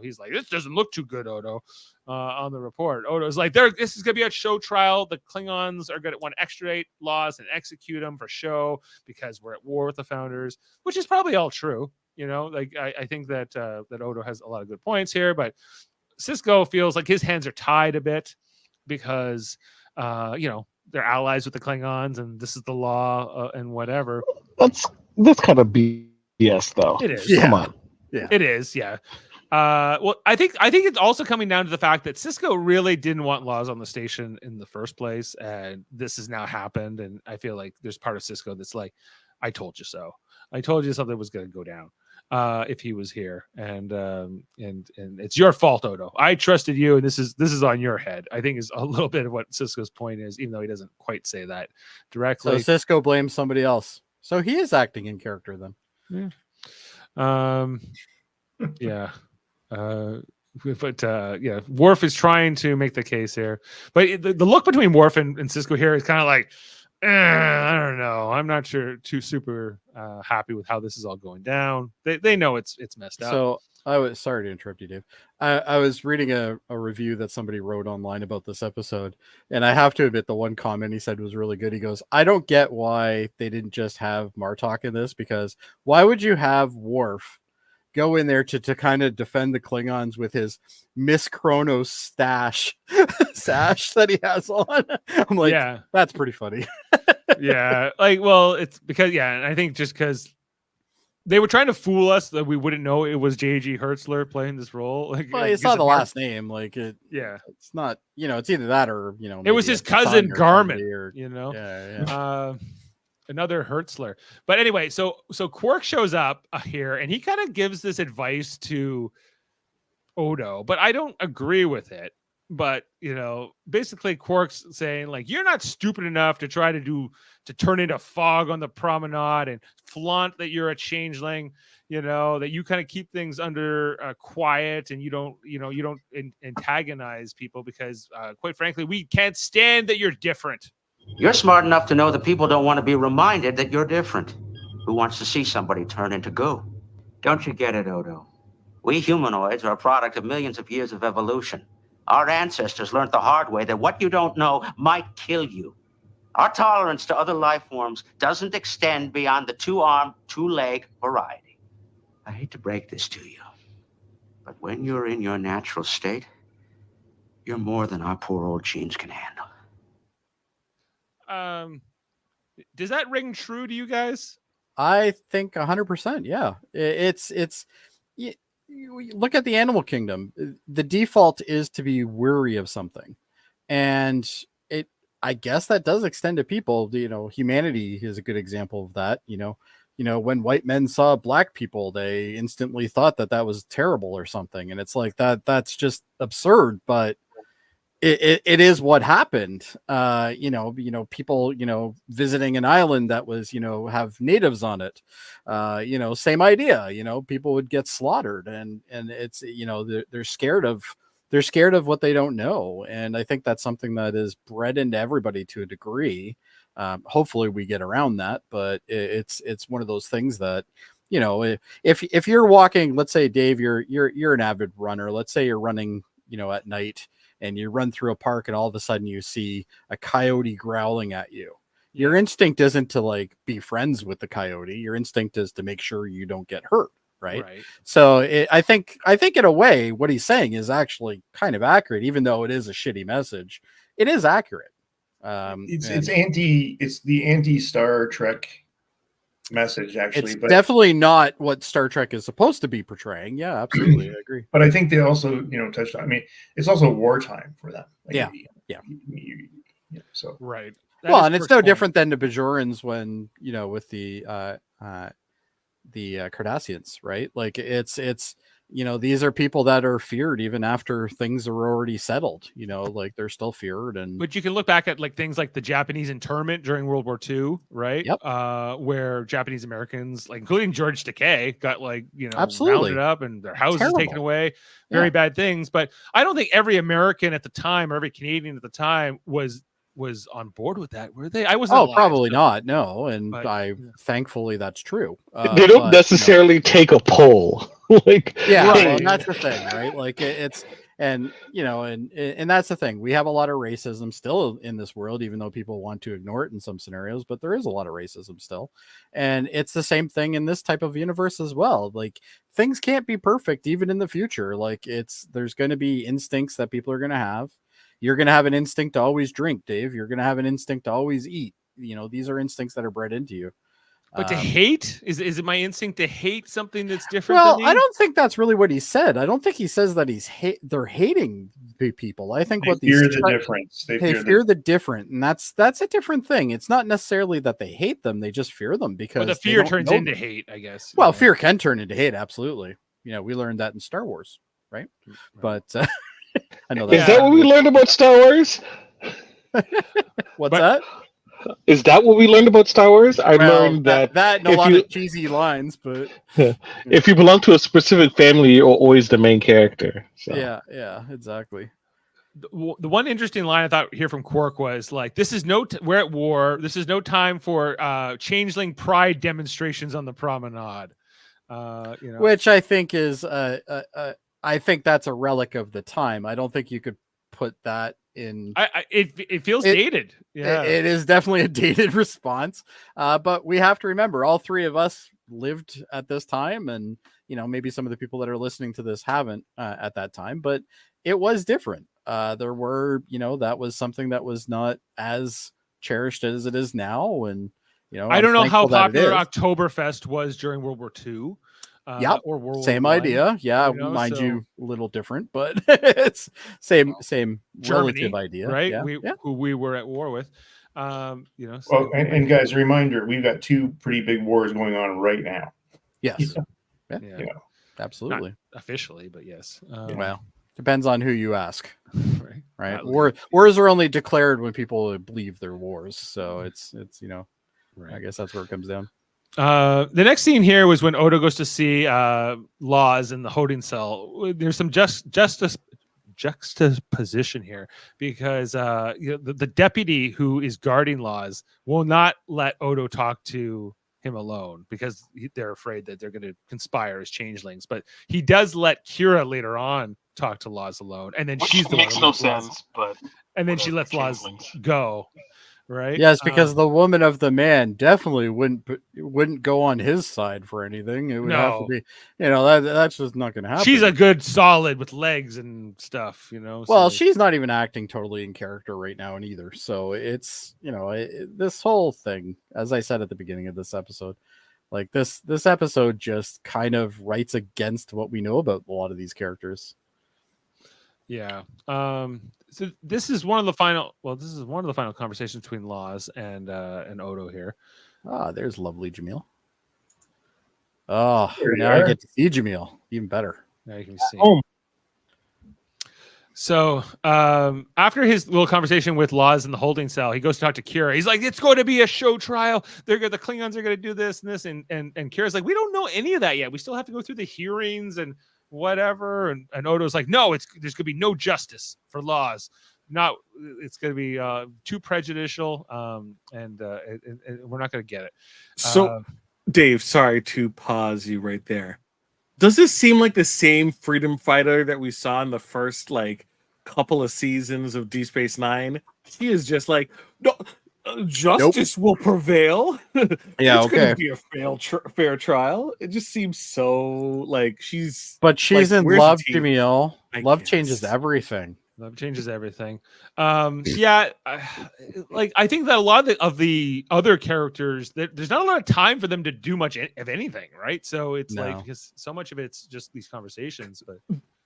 he's like, this doesn't look too good, Odo. On the report, Odo's like, this is gonna be a show trial. The Klingons are gonna want to extradite Laz and execute him for show because we're at war with the Founders, which is probably all true. I think that Odo has a lot of good points here, but Cisco feels like his hands are tied a bit because they're allies with the Klingons and this is the law and whatever. That's kind of BS, though. It is. Come on. It is, yeah. Well, I think it's also coming down to the fact that Cisco really didn't want laws on the station in the first place, and this has now happened. And I feel like there's part of Cisco that's like, "I told you so. I told you something was going to go down if he was here, and it's your fault, Odo. I trusted you, and this is on your head." I think is a little bit of what Cisco's point is, even though he doesn't quite say that directly. So Cisco blames somebody else. So he is acting in character then. Yeah. Yeah. Yeah, Worf is trying to make the case here, but the look between Worf and Cisco here is kind of like, I don't know. I'm not sure too super happy with how this is all going down. They know it's messed up. So I was sorry to interrupt you, Dave. I was reading a review that somebody wrote online about this episode, and I have to admit the one comment he said was really good. He goes, "I don't get why they didn't just have Martok in this, because why would you have Worf go in there to kind of defend the Klingons with his Miss Chronos sash that he has on?" I'm like, yeah, that's pretty funny. Yeah, like, well, it's because, yeah, and I think just because they were trying to fool us that we wouldn't know it was J.G. Hertzler playing this role. Like, well, it's not the last name. Like, it's not, it's either that or, it was his cousin Garmin, or, yeah. Another Hertzler. But anyway, so Quark shows up here and he kind of gives this advice to Odo, but I don't agree with it. But, basically Quark's saying, like, you're not stupid enough to try to turn into fog on the promenade and flaunt that you're a changeling, that you kind of keep things under quiet, and you don't antagonize people because, quite frankly, we can't stand that you're different. You're smart enough to know that people don't want to be reminded that you're different. Who wants to see somebody turn into goo? Don't you get it, Odo? We humanoids are a product of millions of years of evolution. Our ancestors learned the hard way that what you don't know might kill you. Our tolerance to other life forms doesn't extend beyond the two-arm, two-leg variety. I hate to break this to you, but when you're in your natural state, you're more than our poor old genes can handle. Does that ring true to you guys? I think 100%. Yeah, it's you look at the animal kingdom. The default is to be weary of something, and I guess that does extend to people. Humanity is a good example of that. When white men saw black people, they instantly thought that was terrible or something, and it's like that's just absurd, but it is what happened. People, visiting an island that was, have natives on it, same idea, people would get slaughtered, and it's, they're scared of what they don't know. And I think that's something that is bred into everybody to a degree. Hopefully we get around that, but it's one of those things that, if you're walking, let's say, Dave, you're an avid runner. Let's say you're running, at night, and you run through a park and all of a sudden you see a coyote growling at you. Your instinct isn't to like be friends with the coyote. Your instinct is to make sure you don't get hurt. Right. So I think in a way, what he's saying is actually kind of accurate, even though it is a shitty message. It is accurate. It's the anti Star Trek message, actually. It's definitely not what Star Trek is supposed to be portraying. Yeah, absolutely. I agree. But I think they also, touched on, it's also wartime for them. Like, so right. Well, and it's no different than the Bajorans when, with the Cardassians, right? Like it's these are people that are feared even after things are already settled, like they're still feared. But you can look back at like things like the Japanese internment during World War II, right? Yep. Where Japanese Americans, like including George Takei, got absolutely rounded up and their houses taken away. Very bad things. But I don't think every American at the time or every Canadian at the time was on board with that, were they? I wasn't. Oh, probably not. No, and thankfully that's true. They don't necessarily take a poll. Like, well, that's the thing, right? Like it's and that's the thing. We have a lot of racism still in this world, even though people want to ignore it in some scenarios. But there is a lot of racism still, and it's the same thing in this type of universe as well. Like things can't be perfect even in the future. Like there's going to be instincts that people are going to have. You're going to have an instinct to always drink, Dave. You're going to have an instinct to always eat. These are instincts that are bred into you. But to hate is it my instinct to hate something that's different? Well, than me? I don't think that's really what he said. I don't think he says that they're hating people. I think what They fear the difference. They fear the different, and that's a different thing. It's not necessarily that they hate them; they just fear them because Well, the they fear don't turns know into them. hate, I guess. Well, fear can turn into hate. Absolutely. We learned that in Star Wars, right? But I know that. Is that what we learned about Star Wars? What's that? Is that what we learned about Star Wars? I learned that and a lot of cheesy lines, but if you belong to a specific family, you're always the main character. So. Yeah, exactly. The one interesting line I thought here from Quark was like, "This is we're at war. This is no time for changeling pride demonstrations on the promenade." Which I think is I think that's a relic of the time. I don't think you could put that in. It feels dated. Yeah, it is definitely a dated response. But we have to remember, all three of us lived at this time, and maybe some of the people that are listening to this haven't at that time, but it was different. There were, that was something that was not as cherished as it is now, and I don't know how popular Oktoberfest was during World War II. Or World War idea. Yeah, mind you, a little different, but it's same Germany, relative idea, right? Yeah. Who we were at war with. Well, and guys, reminder: we've got two pretty big wars going on right now. Yes, yeah. Absolutely. Not officially, but yes. Well, depends on who you ask. Right. Not wars are only declared when people believe they're wars, so it's right. I guess that's where it comes down. The next scene here was when Odo goes to see Laws in the holding cell. There's some juxtaposition here because the deputy who is guarding Laws will not let Odo talk to him alone because they're afraid that they're going to conspire as changelings. But he does let Kira later on talk to Laws alone, and then she's the makes one no sense. But and then she lets Laws go. Right. Yes, because the woman of the man definitely wouldn't go on his side for anything. It would have to be, that's just not going to happen. She's a good solid with legs and stuff, Well, she's not even acting totally in character right now, and either. So it's this whole thing, as I said at the beginning of this episode, like this episode just kind of writes against what we know about a lot of these characters. Yeah. So this is one of the final conversations between Laws and Odo here. There's lovely Jaemeel. Oh, now I get to see Jaemeel. Even better. Now you can see. So after his little conversation with Laws in the holding cell, he goes to talk to Kira. He's like, "It's going to be a show trial. The Klingons are going to do this and this," and Kira's like, "We don't know any of that yet. We still have to go through the hearings and whatever." And Odo's like, "No, there's going to be no justice for Laws. It's going to be too prejudicial, and we're not going to get it." So, Dave, sorry to pause you right there. Does this seem like the same freedom fighter that we saw in the first couple of seasons of Deep Space Nine? She is just like, no, justice will prevail. Yeah, it's going to be a fair trial. It just seems so she's. But she's in love, Jaemeel. Love guess. changes everything. Love changes everything. I think that a lot of the other characters, there's not a lot of time for them to do much of anything, right? So it's because so much of it's just these conversations. But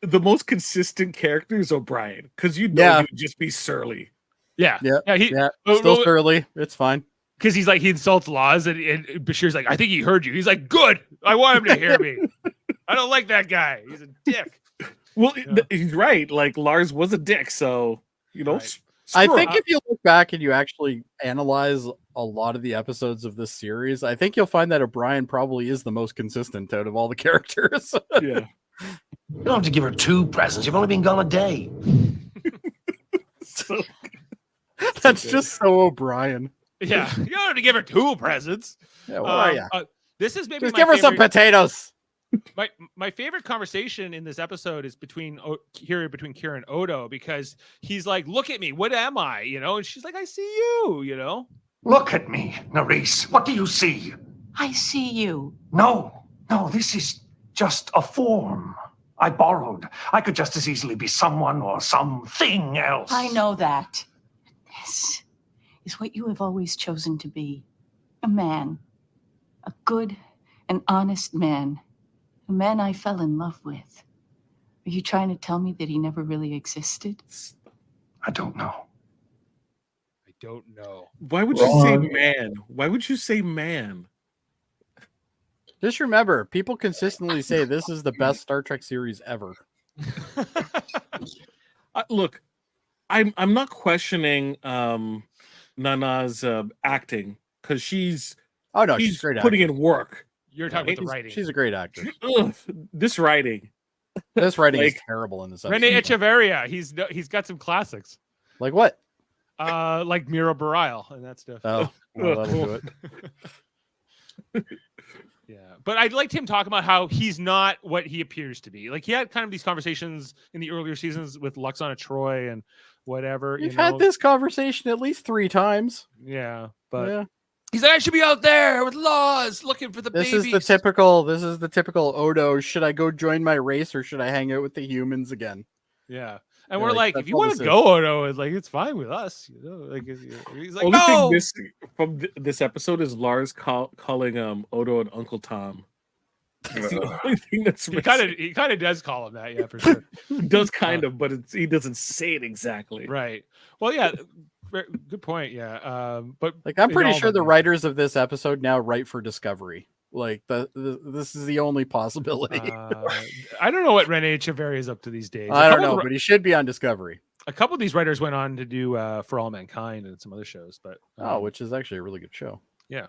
the most consistent character is O'Brien, because he would just be surly. Yeah. Still surly. It's fine. Because he's like, he insults Laws, and Bashir's like, "I think he heard you." He's like, "Good. I want him to hear me. I don't like that guy. He's a dick." Well, he's right. Lars was a dick, so right. I think if you look back and you actually analyze a lot of the episodes of this series, I think you'll find that O'Brien probably is the most consistent out of all the characters. Yeah. You don't have to give her 2 presents. You've only been gone a day. That's just so O'Brien. Yeah, you don't have to give her 2 presents. Yeah, well, this is maybe just give her some potatoes. My favorite conversation in this episode is between Kira and Odo, because he's like, "Look at me, what am I?" And she's like, "I see you." Look at me, Nerys. What do you see? I see you. No, this is just a form I borrowed. I could just as easily be someone or something else. I know that. This is what you have always chosen to be. A man. A good and honest man. A man I fell in love with. Are you trying to tell me that he never really existed? I don't know. I don't know. Why would you say Wrong. man? Why would you say man? Just remember, people consistently say this is the best Star Trek series ever. Look, I'm not questioning Nana's acting because she's Oh no, she's great putting actor. in work. You're talking about the writing. She's a great actor. Ugh, this writing. This writing is Like, terrible in this episode. Rene Echeverria. He's got some classics. Like what? Like Mira Bareil and that stuff. Oh, well, that'll do it. Yeah, but I liked him talking about how he's not what he appears to be. Like he had kind of these conversations in the earlier seasons with Luxana Troy and whatever. You've had this conversation at least 3 times. Yeah, but Yeah. he's like, I should be out there with laws looking for the This babies. is the typical Odo. Should I go join my race or should I hang out with the humans again? Yeah, and Yeah, we're like, that's if you all want this to is. go, Odo, it's like it's fine with us. You know, like he's like, Only no. thing from this episode is Lars calling Odo and Uncle Tom. That's the only thing that's He kind of does call him that, yeah, for sure. does kind of, but he doesn't say it exactly. Right. Well, yeah. Good point. Yeah. But Like I'm in pretty all sure of the them- writers of this episode now write for Discovery. Like this is the only possibility. I don't know what Rene Echeverria is up to these days. I don't know, but he should be on Discovery. A couple of these writers went on to do For All Mankind and some other shows, but Which is actually a really good show. yeah.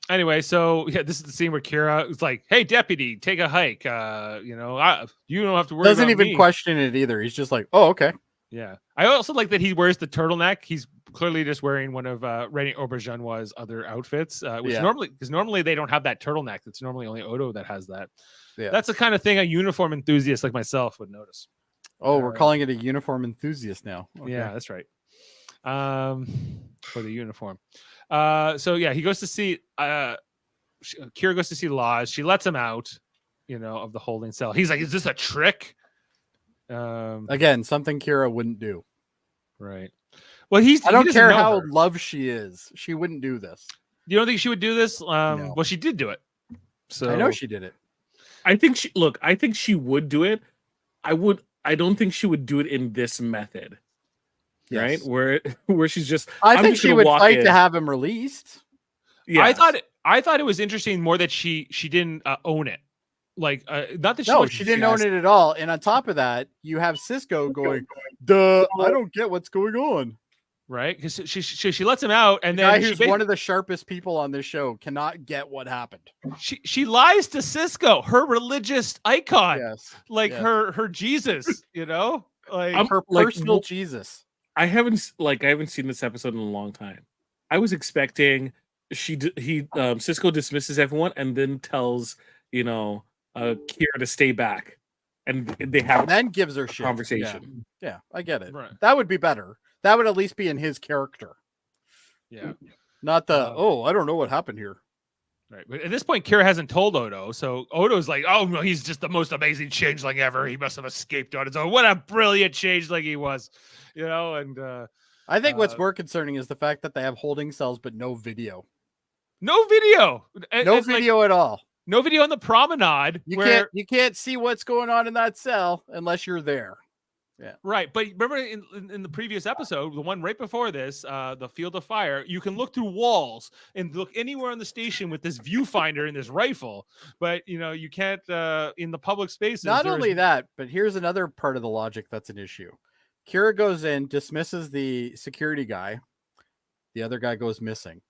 Anyway, so yeah, this is the scene where Kira is like, "Hey, deputy, take a hike. You don't have to worry." Doesn't about even me." question it either. He's just like, "Oh, okay." Yeah, I also like that he wears the turtleneck. He's clearly just wearing one of Rene Auberjonois' other outfits, which Yeah. normally they don't have that turtleneck. It's normally only Odo that has that. Yeah. That's the kind of thing a uniform enthusiast like myself would notice. Oh, we're calling it a uniform enthusiast now. Okay. Yeah, that's right. For the uniform. So yeah, he goes to see Kira goes to see Laws. She lets him out, of the holding cell. He's like, "Is this a trick?" Again, something Kira wouldn't do. Right. Well, I don't he doesn't care know how her. loved she is. She wouldn't do this. You don't think she would do this? No. Well, she did do it. So I know she did it. I think she would do it. I don't think she would do it in this method. Yes. Right? Where she's just I I'm think just she gonna would walk fight in. to have him released. Yeah. I thought it was interesting more that she didn't own it. Like not that she No, was she didn't own it at all. And on top of that, you have Cisco going, "Duh, I don't get what's going on." Right? Because she lets him out, and The guy then who's one of the sharpest people on this show cannot get what happened. she lies to Cisco, her religious icon, Yes, like yes. her Jesus, like her like, personal well, Jesus. I haven't seen this episode in a long time. I was expecting Cisco dismisses everyone and then tells Kira to stay back, and they have And then gives her shit. conversation. Yeah, I get it. Right. That would be better. That would at least be in his character, yeah. not the I don't know what happened here. Right. But at this point, Kira hasn't told Odo. So Odo's like, "Oh, no, he's just the most amazing changeling ever. He must have escaped on his own. What a brilliant changeling he was." And I think what's more concerning is the fact that they have holding cells but no video. no video. No It's like, video at all. no video on the promenade. You can't see what's going on in that cell unless you're there. Right. But remember in the previous episode, the one right before this, the Field of Fire, you can look through walls and look anywhere on the station with this viewfinder and this rifle. But, you can't in the public spaces. Not there's- only that, but here's another part of the logic that's an issue. Kira goes in, dismisses the security guy. The other guy goes missing.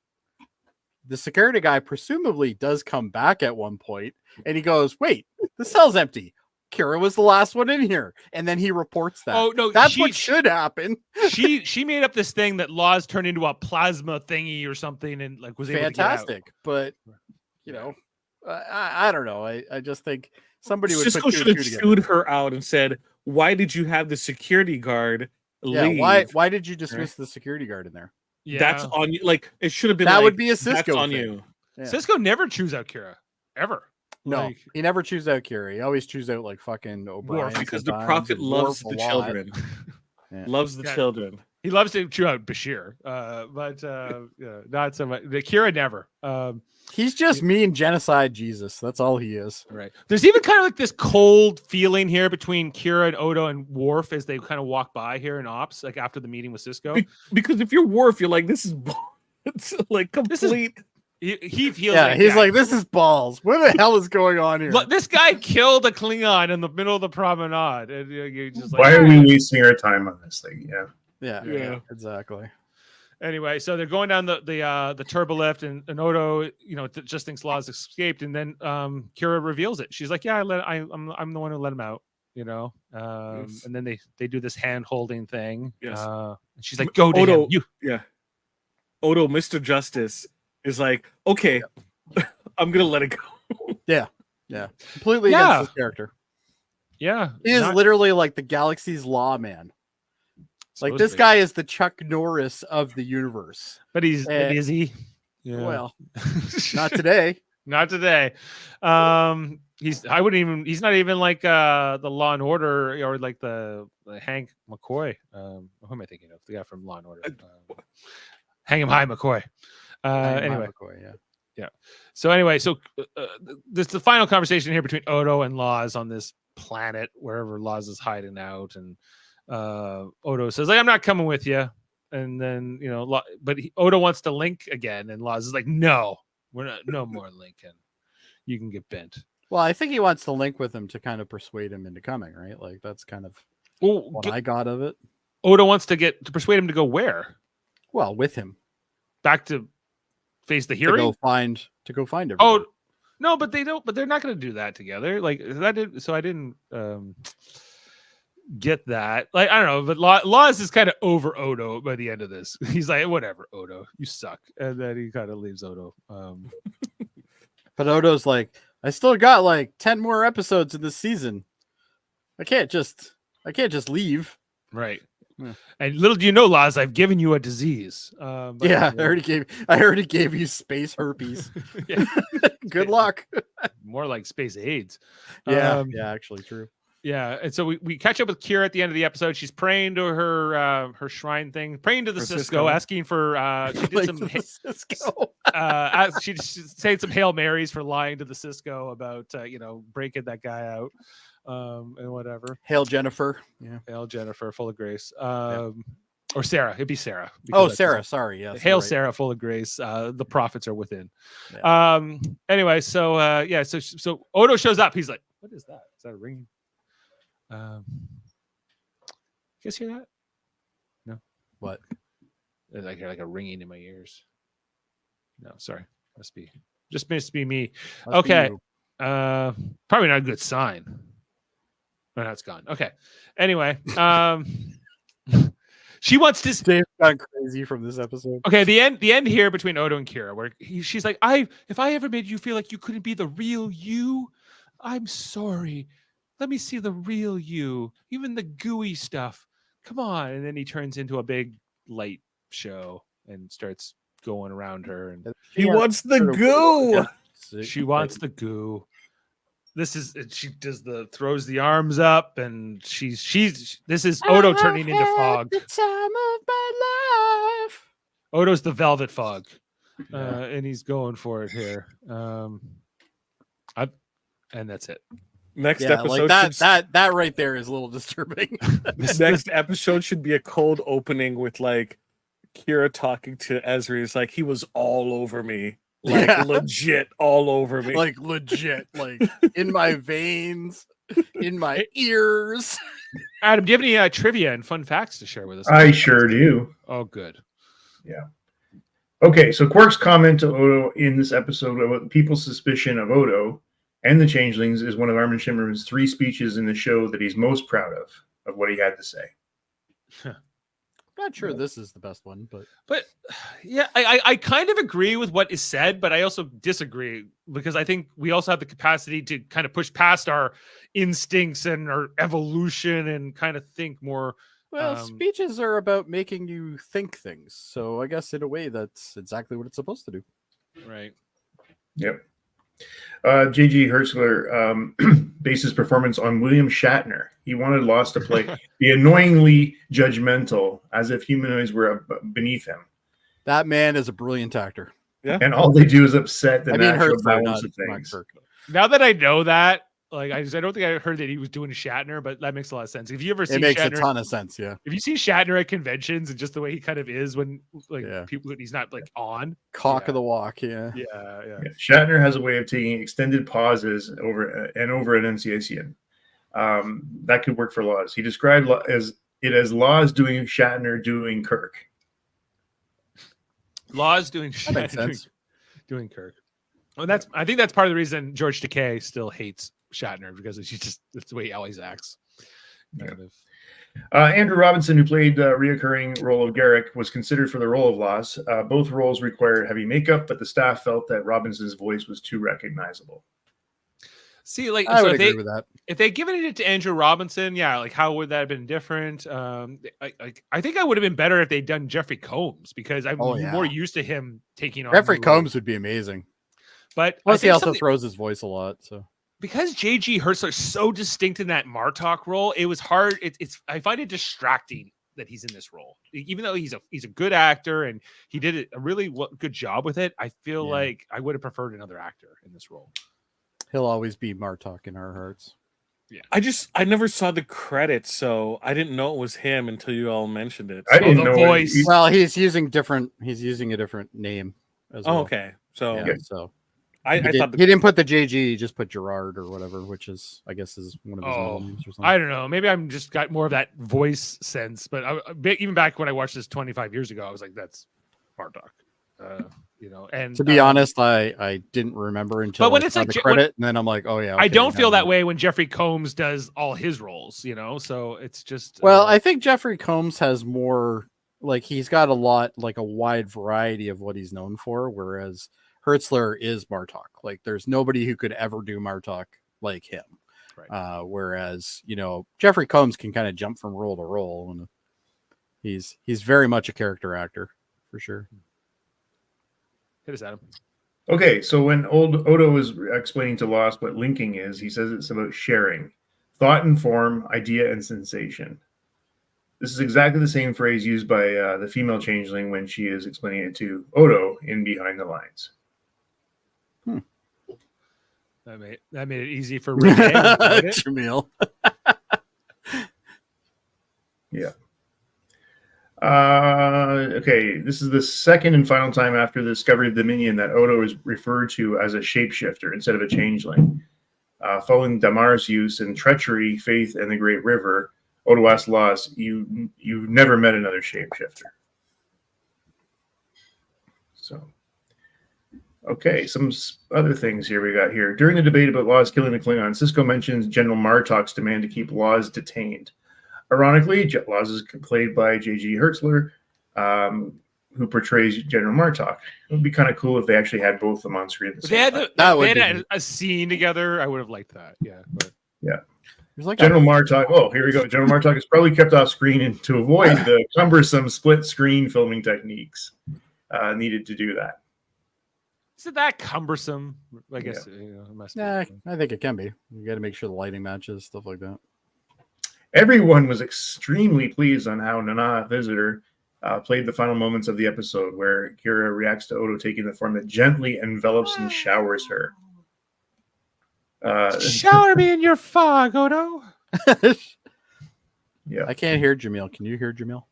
The security guy presumably does come back at one point, and he goes, "Wait, the cell's empty. Kira was the last one in here." And then he reports that. Oh, no. That's what should happen. she made up this thing that Laws turned into a plasma thingy or something and was able to get out. Fantastic. But, I don't know. I just think somebody would Cisco put two should and have two together. chewed her out and said, "Why did you have the security guard Yeah, leave? why did you dismiss the security guard in there? Yeah. That's on you." Like it should have been. That like, would be a "That's Cisco on thing." you. Yeah. Cisco never chews out Kira. Ever. No, Like, he never chews out Kira. He always chews out like fucking O'Brien. Because the sometimes, prophet and loves Worf the a lot. children. Yeah. Loves the Yeah. children. He loves to chew out Bashir, but yeah, not so much. The Kira never. He's just mean genocide Jesus. That's all he is. Right. There's even kind of like this cold feeling here between Kira and Odo and Worf as they kind of walk by here in Ops, like after the meeting with Cisco. Because if you're Worf, you're like, this is it's like complete. He feels Yeah, he's like, this is balls. What the hell is going on here? Look, this guy killed a Klingon in the middle of the promenade, and you're just like, Why are we wasting our time on this thing? Yeah. Yeah, exactly. Anyway, so they're going down the turbolift, and Odo, just thinks Law's escaped, and then Kira reveals it. She's like, "Yeah, I'm the one who let him out," Yes. And then they do this hand holding thing. Yes. And she's like, "Go to Odo, him, you." Yeah. Odo, Mr. Justice, is like, okay, I'm gonna let it go. Yeah. Completely against his character. Yeah, He is literally like the galaxy's lawman. Like this guy is the Chuck Norris of the universe. But is he? Yeah. Well, not today. Not today. He's not even like the Law and Order or like the Hank McCoy. Who am I thinking of? The guy from Law and Order. Hang him high, McCoy. Anyway. McCoy, yeah. So anyway, this the final conversation here between Odo and Laws on this planet, wherever Laws is hiding out, and Odo says, like, I'm not coming with you. And then, but Odo wants to link again. And Laws is like, no, we're not, no more linking. You can get bent. Well, I think he wants to link with him to kind of persuade him into coming, right? Like that's kind of what I got of it. Odo wants to persuade him to go where? Well, with him. Back to face the hearing? To go find everybody. Oh, no, but they don't, but they're not going to do that together. Like so I didn't, get that. Like, I don't know, but Laws is kind of over Odo by the end of this. He's like, whatever, Odo, you suck. And then he kind of leaves Odo. But Odo's like, I still got like 10 more episodes in this season. I can't just leave. Right. Yeah. And little do you know, Laws, I've given you a disease. I already gave you space herpes. Good luck. More like space AIDS. Yeah, actually true. Yeah, and so we catch up with Kira at the end of the episode. She's praying to her shrine thing, praying to the Cisco, asking for she did some Cisco. she's saying some Hail Marys for lying to the Cisco about breaking that guy out and whatever. Hail Jennifer. Yeah. Hail Jennifer, full of grace. Or Sarah. It'd be Sarah. Oh, Sarah. Sorry. Yes. Hail Sarah, full of grace. The prophets are within. Yeah. Anyway, so so Odo shows up. He's like, "What is that? Is that a ringing?" You guys hear that? No. What? I hear like a ringing in my ears. No, sorry. Must be me. Okay. Probably not a good sign. Oh, no, it's gone. Okay. Anyway, she wants to. Dave's gone crazy from this episode. Okay, the end here between Odo and Kira, where she's like, if I ever made you feel like you couldn't be the real you, I'm sorry. Let me see the real you, even the gooey stuff. Come on. And then he turns into a big light show and starts going around her. And he wants the goo. She wants the goo. She throws the arms up, and this is Odo turning into fog. The time of my life. Odo's the velvet fog. And he's going for it here. And that's it. Next episode, like that right there is a little disturbing. This next episode should be a cold opening with like Kira talking to Ezra. He's like, he was all over me, like legit all over me, like legit, like in my veins, in my ears. Adam, do you have any trivia and fun facts to share with us? I sure do. Oh, good. Yeah. Okay, so Quark's comment to Odo in this episode about people's suspicion of Odo and the Changelings is one of Armin Shimmerman's 3 speeches in the show that he's most proud of what he had to say. Not sure this is the best one, but yeah, I kind of agree with what is said, but I also disagree because I think we also have the capacity to kind of push past our instincts and our evolution and kind of think more. Well, speeches are about making you think things, so I guess in a way that's exactly what it's supposed to do. Right. Yep. J.G. Hertzler based his performance on William Shatner. He wanted Lost to play the annoyingly judgmental, as if humanoids were beneath him. That man is a brilliant actor. Yeah. And all they do is upset the natural Hertzler, balance not of things. Kirk. Now that I know that, like I don't think I heard that he was doing Shatner, but that makes a lot of sense. If you ever see It makes Shatner, a ton of sense. Yeah. if you see Shatner at conventions and just the way he kind of is when Yeah. people he's not like on Cock of the walk. Yeah. yeah. Shatner has a way of taking extended pauses over an enunciation. That could work for Laws. He described it as Laws doing Shatner doing Kirk. Laws doing That makes Shatner sense. doing Kirk. Well, I think that's part of the reason George Takei still hates Shatner, because that's the way he always acts. Kind of. Andrew Robinson, who played the reoccurring role of Garrick, was considered for the role of Loss. Both roles required heavy makeup, but the staff felt that Robinson's voice was too recognizable. See, like, I so would if agree with that. if they'd given it to Andrew Robinson, yeah, like how would that have been different? I think I would have been better if they'd done Jeffrey Combs, because I'm more used to him taking on Jeffrey new Combs roles. would be amazing. But I Plus, he think also something- throws his voice a lot. So because J.G. Hertzler's so distinct in that Martok role, it was hard. I find it distracting that he's in this role, even though he's a good actor and he did a really good job with it. I feel like I would have preferred another actor in this role. he'll always be Martok in our hearts. Yeah, I never saw the credits, so I didn't know it was him until you all mentioned it. I didn't know voice. Well, he's using a different name as well. Oh, okay. So Yeah, so I he thought didn't put the JG, he just put Gerard or whatever, which is, I guess, is one of his middle names or something. I don't know. Maybe I'm just got more of that voice sense. But even back when I watched this 25 years ago, I was like, "That's Martok," And to be honest, I didn't remember until but when I it's saw like the credit, and then I'm like, "Oh yeah." I okay, don't feel now that way when Jeffrey Combs does all his roles. So it's just Well, I think Jeffrey Combs has more, like, he's got a wide variety of what he's known for, whereas Hertzler is Martok. Like, there's nobody who could ever do Martok like him. Right. Whereas, Jeffrey Combs can kind of jump from role to role, and he's very much a character actor for sure. hit us, Adam. Okay, so when Odo is explaining to Lost what linking is, he says it's about sharing thought and form, idea and sensation. This is exactly the same phrase used by the female changeling when she is explaining it to Odo in Behind the Lines. That made it easy for Renee. Jaemeel. Yeah. Okay, this is the second and final time after the discovery of Dominion that Odo is referred to as a shapeshifter instead of a changeling. Following Damar's use in Treachery, Faith, and the Great River, Odo asks Lost, you never met another shapeshifter. So, okay, some other things here we got here. During the debate about Laws killing the Klingons, Sisko mentions General Martok's demand to keep Laws detained. Ironically, Laws is played by J.G. Hertzler, who portrays General Martok. It would be kind of cool if they actually had both of them on screen. At the same time. They had a scene together. I would have liked that. Yeah. But. Yeah. Like General Martok. Oh, here we go. General Martok is probably kept off screen to avoid the cumbersome split screen filming techniques needed to do that. Is it that cumbersome? I guess it must be. Yeah, I think it can be. You got to make sure the lighting matches, stuff like that. Everyone was extremely pleased on how Nana Visitor played the final moments of the episode, where Kira reacts to Odo taking the form that gently envelops and showers her. Shower me in your fog, Odo. Yeah, I can't hear Jaemeel. Can you hear Jaemeel?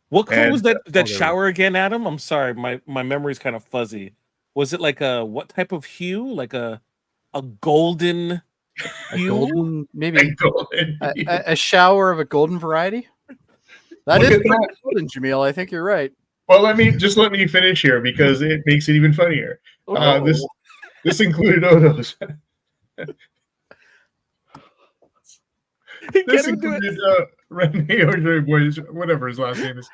What color was that there we shower again, Adam? I'm sorry, my memory's kind of fuzzy. Was it like what type of hue? Like a golden hue? Golden, maybe a shower of a golden variety. That is pretty golden, Jaemeel. I think you're right. Well, let me finish here because it makes it even funnier. This included Odo's. This included Rene or whatever his last name is,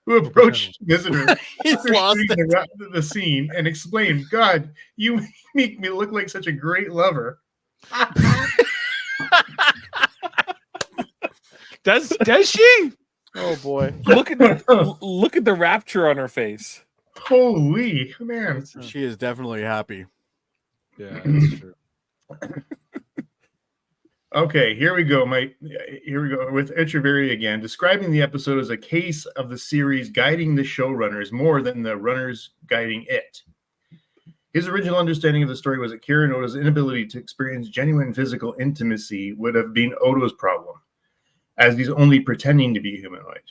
who approached Visitor the scene and exclaimed, "God, you make me look like such a great lover." Does she? Oh boy! Look at the rapture on her face. Holy man. She is definitely happy. Yeah, that's true. Okay, here we go. Here we go with Echeverry again, describing the episode as a case of the series guiding the showrunners more than the runners guiding it. His original understanding of the story was that Kira and Odo's inability to experience genuine physical intimacy would have been Odo's problem, as he's only pretending to be humanoid.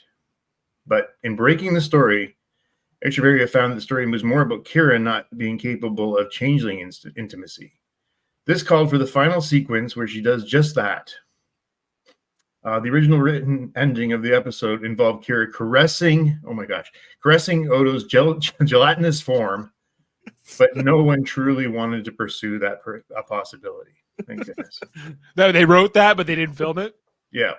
But in breaking the story, Echeverria found that the story was more about Kira not being capable of changeling intimacy. This called for the final sequence where she does just that. The original written ending of the episode involved Kira caressing Odo's gelatinous form, but no one truly wanted to pursue that possibility. Thank goodness. No, they wrote that, but they didn't film it? Yeah.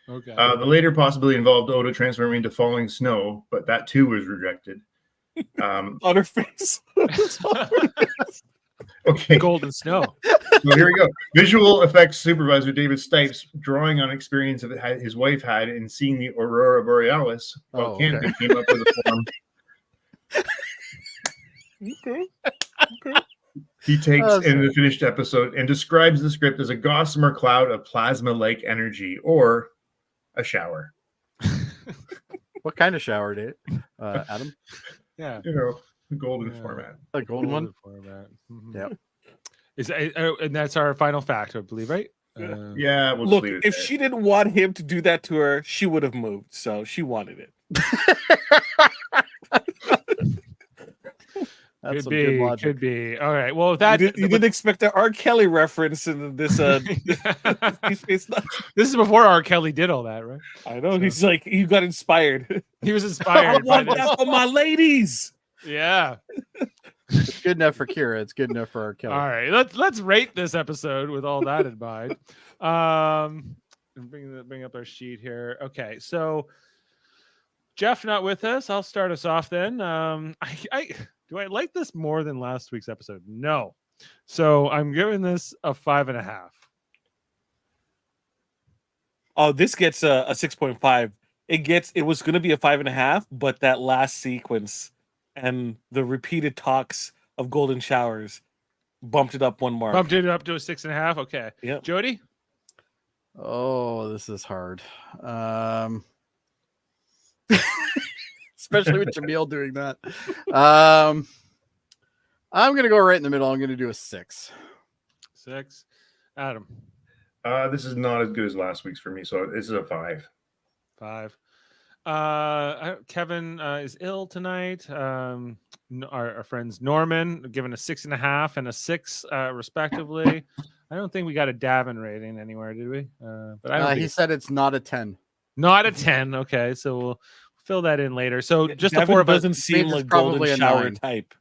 Okay. The later possibility involved Odo transforming into falling snow, but that too was rejected. On her face. Okay. Golden snow. So here we go. Visual effects supervisor David Stipes, drawing on experience of his wife had in seeing the Aurora Borealis while Canada came up with a form. Okay. He takes in the finished episode and describes the script as a gossamer cloud of plasma-like energy or a shower. What kind of shower, Dave? Adam? Yeah. The golden format. The golden one? Format. Mm-hmm. Yep. And that's our final fact, I believe, right? Yeah. We'll Look, leave it if there. she didn't want him to do that to her, she would have moved. So she wanted it. That's Could be. Could be. All right. Well, that you didn't expect an R. Kelly reference in this. This is before R. Kelly did all that, right? I know. So. He's like, he got inspired. He was inspired. I want that for my ladies. Yeah. It's good enough for Kira. It's good enough for R. Kelly. All right. Let's rate this episode with all that in mind. Bring up our sheet here. Okay. So Jeff not with us. I'll start us off then. Do I like this more than last week's episode? No. So I'm giving this a 5.5. Oh, this gets a 6.5. It was going to be a 5.5, but that last sequence and the repeated talks of golden showers bumped it up one mark. Bumped it up to a 6.5. Okay. Yeah. Jody? Oh, this is hard. Especially with Jaemeel doing that. I'm gonna go right in the middle. I'm gonna do a 6. 6. Adam? This is not as good as last week's for me, so this is a 5. 5. Kevin is ill tonight. Our friends Norman given a 6.5 and a 6 respectively. I don't think we got a Davin rating anywhere, did we? But he said it's not a 10. Not a 10. Okay, so we'll fill that in later. So just Davin the four of us doesn't seem like golden shower type.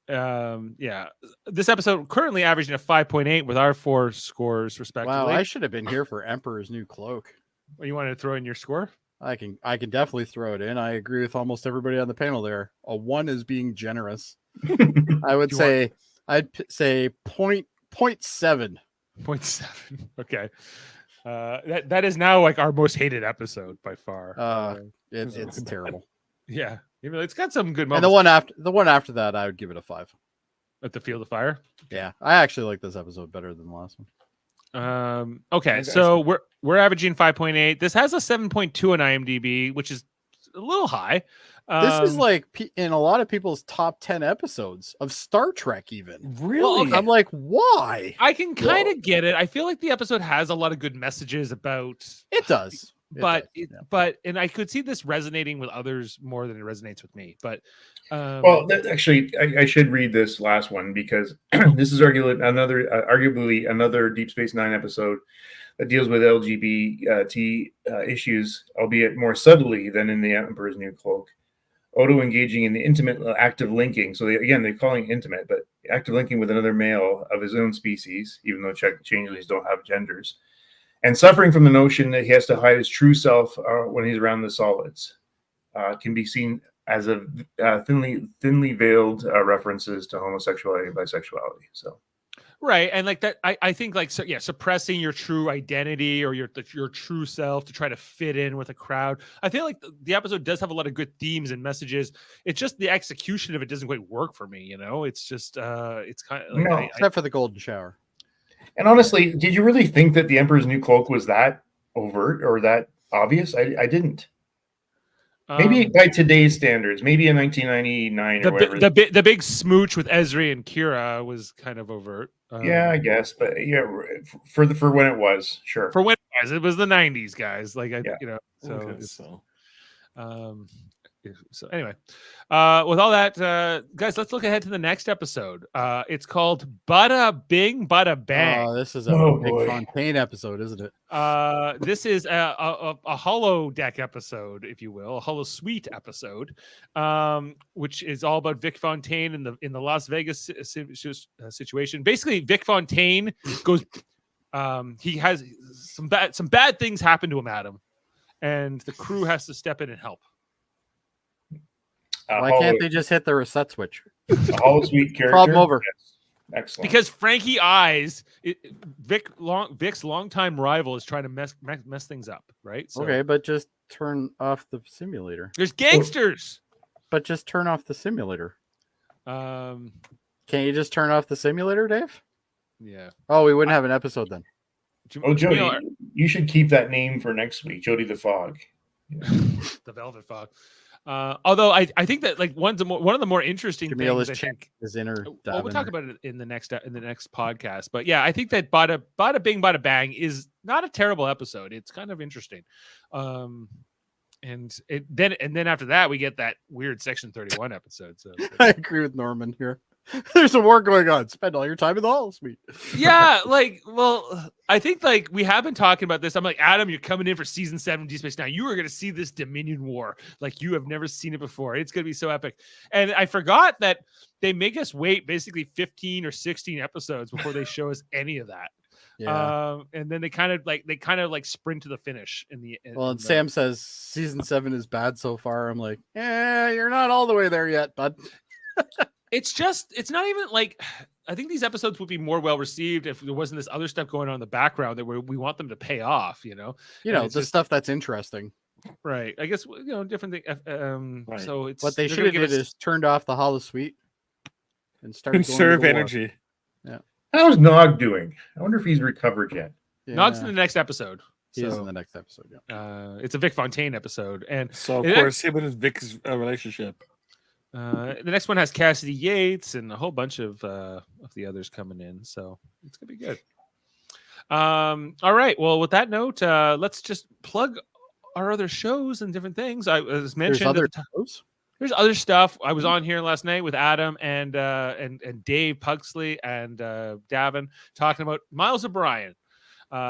Yeah, this episode currently averaging a 5.8 with our 4 scores respectively. Wow, I should have been here for Emperor's New Cloak. Well, you wanted to throw in your score? I can definitely throw it in. I agree with almost everybody on the panel there. A 1 is being generous. I'd say 0.7. 0.7. Okay. That is now like our most hated episode by far. It's terrible. Yeah. Even it's got some good moments. And the one after that, I would give it a 5. At the Field of Fire? Yeah. I actually like this episode better than the last one. Okay, so we're averaging 5.8. This has a 7.2 on IMDb, which is a little high. This is like in a lot of people's top 10 episodes of Star Trek, even. Really? Well, okay. I'm like, why? I can kind of get it. I feel like the episode has a lot of good messages about. It does. But I could see this resonating with others more than it resonates with me. But actually, I should read this last one because this is arguably another Deep Space Nine episode that deals with LGBT issues, albeit more subtly than in the Emperor's New Cloak. Odo engaging in the intimate active linking. So they're calling it intimate, but active linking with another male of his own species, even though changelings don't have genders. And suffering from the notion that he has to hide his true self when he's around the solids can be seen as a thinly veiled references to homosexuality and bisexuality. So, Right, and like that, I think like suppressing your true identity or your true self to try to fit in with a crowd. I feel like the episode does have a lot of good themes and messages. It's just the execution of it doesn't quite work for me. It's just it's kind of like No. Except for the golden shower. And honestly, did you really think that the Emperor's New Cloak was that overt or that obvious? I didn't. Maybe by today's standards, maybe in 1999 or whatever. The big smooch with Ezri and Kira was kind of overt. Yeah, I guess, but yeah, for when it was, sure. For when it was the 90s, guys. Like so anyway, with all that, guys, let's look ahead to the next episode. It's called Bada Bing Bada Bang. Oh, this is a Big Fontaine episode, isn't it? This is a Hollow Deck episode, if you will, a Hollow Suite episode, which is all about Vic Fontaine in the Las Vegas situation. Basically, Vic Fontaine goes. He has some bad things happen to him, Adam, and the crew has to step in and help. Why can't they just hit the reset switch? A Hollow Suite character. Problem over. Yes. Excellent. Because Frankie Eyes, Vic's longtime rival, is trying to mess things up, right? So, okay, but just turn off the simulator. There's gangsters. But just turn off the simulator. Can't you just turn off the simulator, Dave? Yeah. Oh, we wouldn't have an episode then. Oh, Jody, you should keep that name for next week, Jody the Fog. Yeah. The Velvet Fog. Although I think that like one of the more interesting Jaemeel things is inner. Well, we'll talk about it in the next podcast. But yeah, I think that Bada Bing Bada Bang is not a terrible episode. It's kind of interesting. And then after that we get that weird Section 31 episode. So I agree with Norman here. There's a war going on. Spend all your time in the Hall Suite. Yeah, I think like we have been talking about this. I'm like, Adam, you're coming in for season 7 Deep Space Nine. You are going to see this Dominion War like you have never seen it before. It's going to be so epic. And I forgot that they make us wait basically 15 or 16 episodes before they show us any of that. Yeah. And then they kind of like sprint to the finish in the. And Sam says season 7 is bad so far. I'm like, you're not all the way there yet, bud. It's not even like, I think these episodes would be more well received if there wasn't this other stuff going on in the background that we want them to pay off, the stuff that's interesting. Right. I guess, different thing. Right. So it's what they should have did is turned off the Hollow Suite and started conserve energy. Yeah. How's Nog doing? I wonder if he's recovered yet. Yeah. Nog's in the next episode. He is in the next episode. Yeah. It's a Vic Fontaine episode, and so of course him and his Vic's relationship. The next one has Cassidy Yates and a whole bunch of the others coming in, so it's gonna be good. All right. Well, with that note, let's just plug our other shows and different things. I was mentioned. There's other stuff. I was on here last night with Adam and Dave Pugsley and Davin talking about Miles O'Brien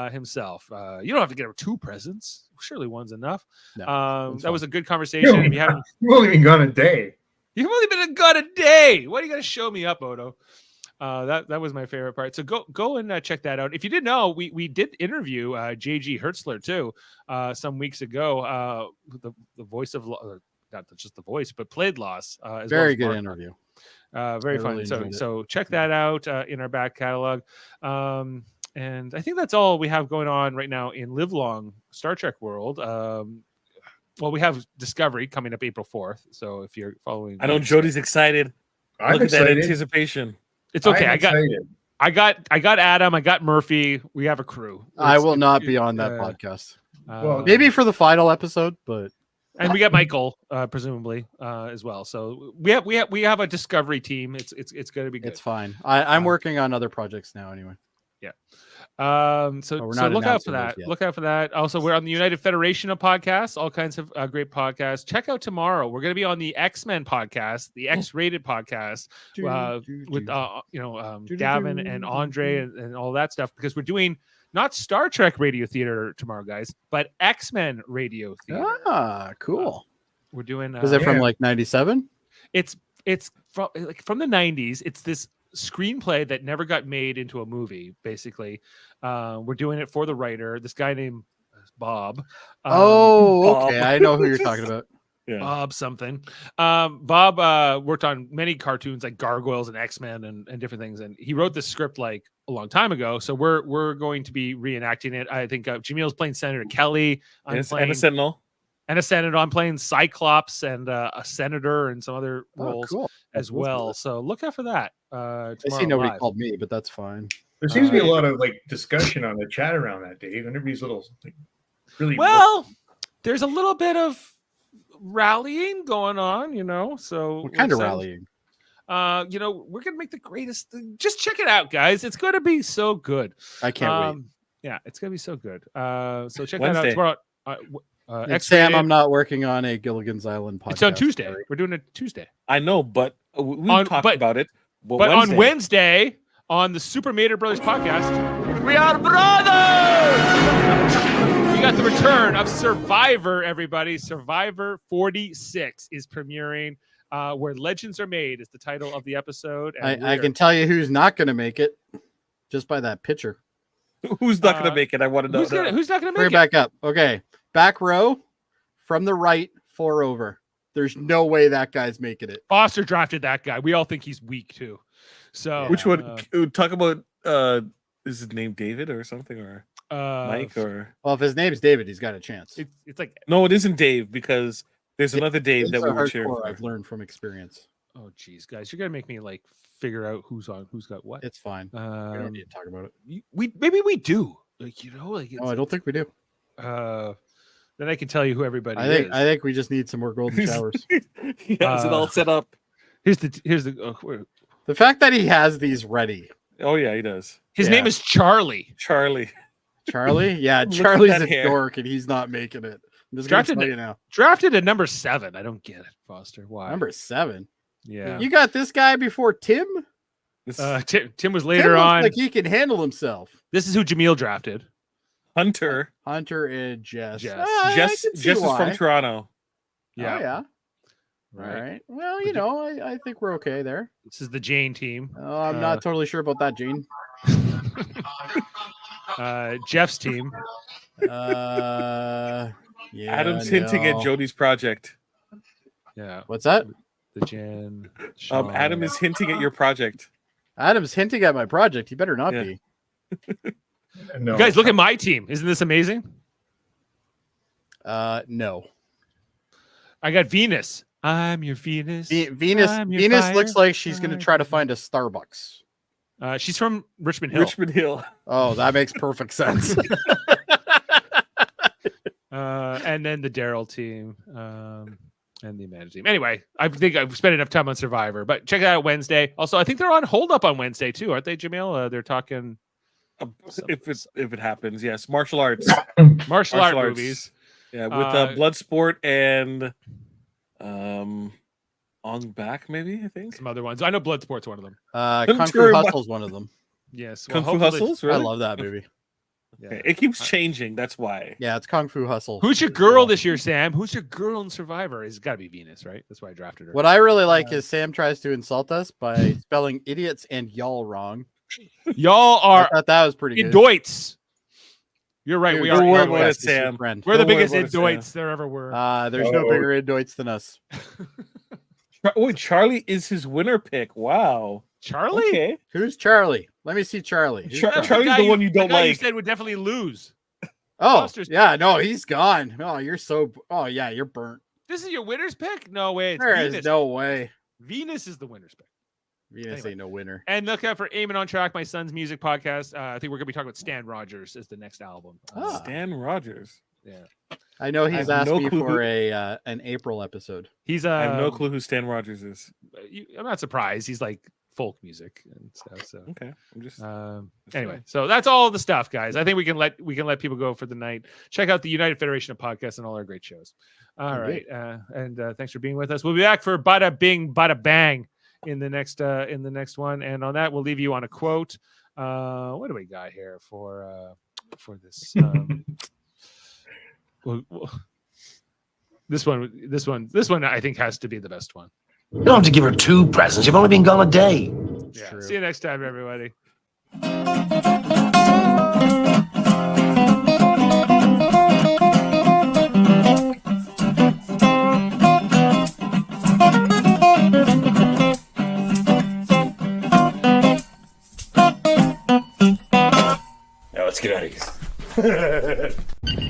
himself. You don't have to get 2 presents. Surely one's enough. No, that was a good conversation. If you haven't, you've only been gone a day. You've only been gone a day. Why do you got to show me up, Odo? That was my favorite part. So go and check that out. If you didn't know, we did interview J.G. Hertzler too some weeks ago. The voice of not just the voice, but played Loss. Very good interview. Very fun. So check that out in our back catalog. And I think that's all we have going on right now in livelong Star Trek world. Well, we have Discovery coming up April 4th. So if you're following, I know Jody's excited. I'm excited. At that anticipation. It's okay. I got Adam. I got Murphy. We have a crew. I will not be on that podcast. Maybe for the final episode, but and we got Michael presumably as well. So we have a Discovery team. It's going to be good. It's fine. I'm working on other projects now anyway. Yeah. So look out for that. Look out for that. Also, we're on the United Federation of podcasts, all kinds of great podcasts. Check out tomorrow. We're going to be on the X-Men podcast, the X-rated podcast with Davin and Andre and all that stuff, because we're doing not Star Trek radio theater tomorrow, guys, but X-Men radio theater. Cool. We're doing. Is it from like 97? It's from the 90s. It's this screenplay that never got made into a movie. Basically, we're doing it for the writer, this guy named Bob. Okay, I know who you're talking about. Yeah. Bob something. Bob worked on many cartoons like Gargoyles and X-Men and different things, and he wrote this script like a long time ago. So we're going to be reenacting it. I think Jameel's playing Senator Kelly. I'm playing and a Sentinel. And a senator. I'm playing Cyclops and a senator and some other roles cool. as well. So look out for that. I see nobody called me, but that's fine. There seems to be a lot of like discussion on the chat around that, Dave, and everybody's little like, really well. There's a little bit of rallying going on, you know. So what kind of rallying? You know, we're gonna make the greatest thing. Just check it out, guys. It's gonna be so good. I can't wait. Yeah, it's gonna be so good. So check Wednesday. that out tomorrow. Sam, I'm not working on a Gilligan's Island podcast. It's on Tuesday. Sorry. We're doing it Tuesday. I know, but we've talked about it. But on Wednesday, on the Super Mater Brothers podcast, we are brothers! We got the return of Survivor, everybody. Survivor 46 is premiering. Where Legends Are Made is the title of the episode. I can tell you who's not going to make it just by that picture. Who's not going to make it? I want to know. Who's not going to make Bring it? Back up. Okay. Back row from the right, 4 over. There's no way that guy's making it. Foster drafted that guy. We all think he's weak too. So which one? Talk about is his name David or something, or Mike, or well, if his name's David, he's got a chance. It's like no, it isn't Dave, because there's another Dave that we were cheering for. I've learned from experience. Oh geez, guys, you're gonna make me like figure out who's got what. It's fine. We don't need to talk about it. Maybe we do. Like, you know, like I don't think we do. Then I can tell you who everybody is. I think we just need some more golden showers. He has it all set up. Here's the the fact that he has these ready. Oh yeah, he does. His name is Charlie. Charlie. Yeah, Charlie's a dork and he's not making it. I'm just drafted tell you now. Drafted at number 7. I don't get it, Foster. Why? Number 7. Yeah. You got this guy before Tim? Tim was later on. Like he can handle himself. This is who Jaemeel drafted. Hunter and Jess. Jess is from Toronto. Yeah. Oh, yeah. Right. Well, you know, I think we're okay there. This is the Jane team. Oh, I'm not totally sure about that, Jane. Jeff's team. Yeah. Adam's hinting at Jody's project. Yeah. What's that? The Jen. Adam is hinting at your project. Adam's hinting at my project. He better not be. No. You guys, look at my team. Isn't this amazing? No. I got Venus. I'm your Venus. Venus looks like she's going to try to find a Starbucks. She's from Richmond Hill. Richmond Hill. Oh, that makes perfect sense. And then the Daryl team. And the Amanda team. Anyway, I think I've spent enough time on Survivor, but check it out Wednesday. Also, I think they're on hold up on Wednesday too, aren't they, Jaemeel? They're talking. If it happens, yes, martial arts, martial art movies. Yeah, with Bloodsport and On Back, maybe I think some other ones. I know Bloodsport's one of them. Kung Fu Hustle's one of them. Yes, Kung Fu Hustle's. Really? I love that movie. Yeah. Okay. It keeps changing. That's why. Yeah, it's Kung Fu Hustle. Who's your girl this year, Sam? Who's your girl in Survivor? It's got to be Venus, right? That's why I drafted her. What I really like is Sam tries to insult us by spelling idiots and y'all wrong. Y'all are. I thought that was pretty good. Idiots. You're right. Dude, we don't are. worry about it, Sam. We're the biggest idiots there ever were. There's no bigger idiots than us. Oh, Charlie is his winner pick. Wow. Charlie? Okay. Who's Charlie? Let me see Charlie. Charlie's the one you don't like. You said would definitely lose. Oh, Foster's yeah. No, he's gone. Oh, you're so. Oh, yeah, you're burnt. This is your winner's pick? No way. It's There Venus. is no way. Venus is the winner's pick. Venus ain't no winner. And look out for Aiming on Track, my son's music podcast. I think we're going to be talking about Stan Rogers as the next album. Stan Rogers. Yeah. I know he's asked me for an April episode. He's I have no clue who Stan Rogers is. I'm not surprised. He's like folk music and stuff. So okay, I'm just anyway. So that's all the stuff, guys. I think we can let people go for the night. Check out the United Federation of Podcasts and all our great shows. All right, and thanks for being with us. We'll be back for Bada Bing, Bada Bang in the next one. And on that, we'll leave you on a quote. What do we got here for this? This one I think has to be the best one. You don't have to give her 2 presents. You've only been gone a day. Yeah. See you next time, everybody. Let's get out of here.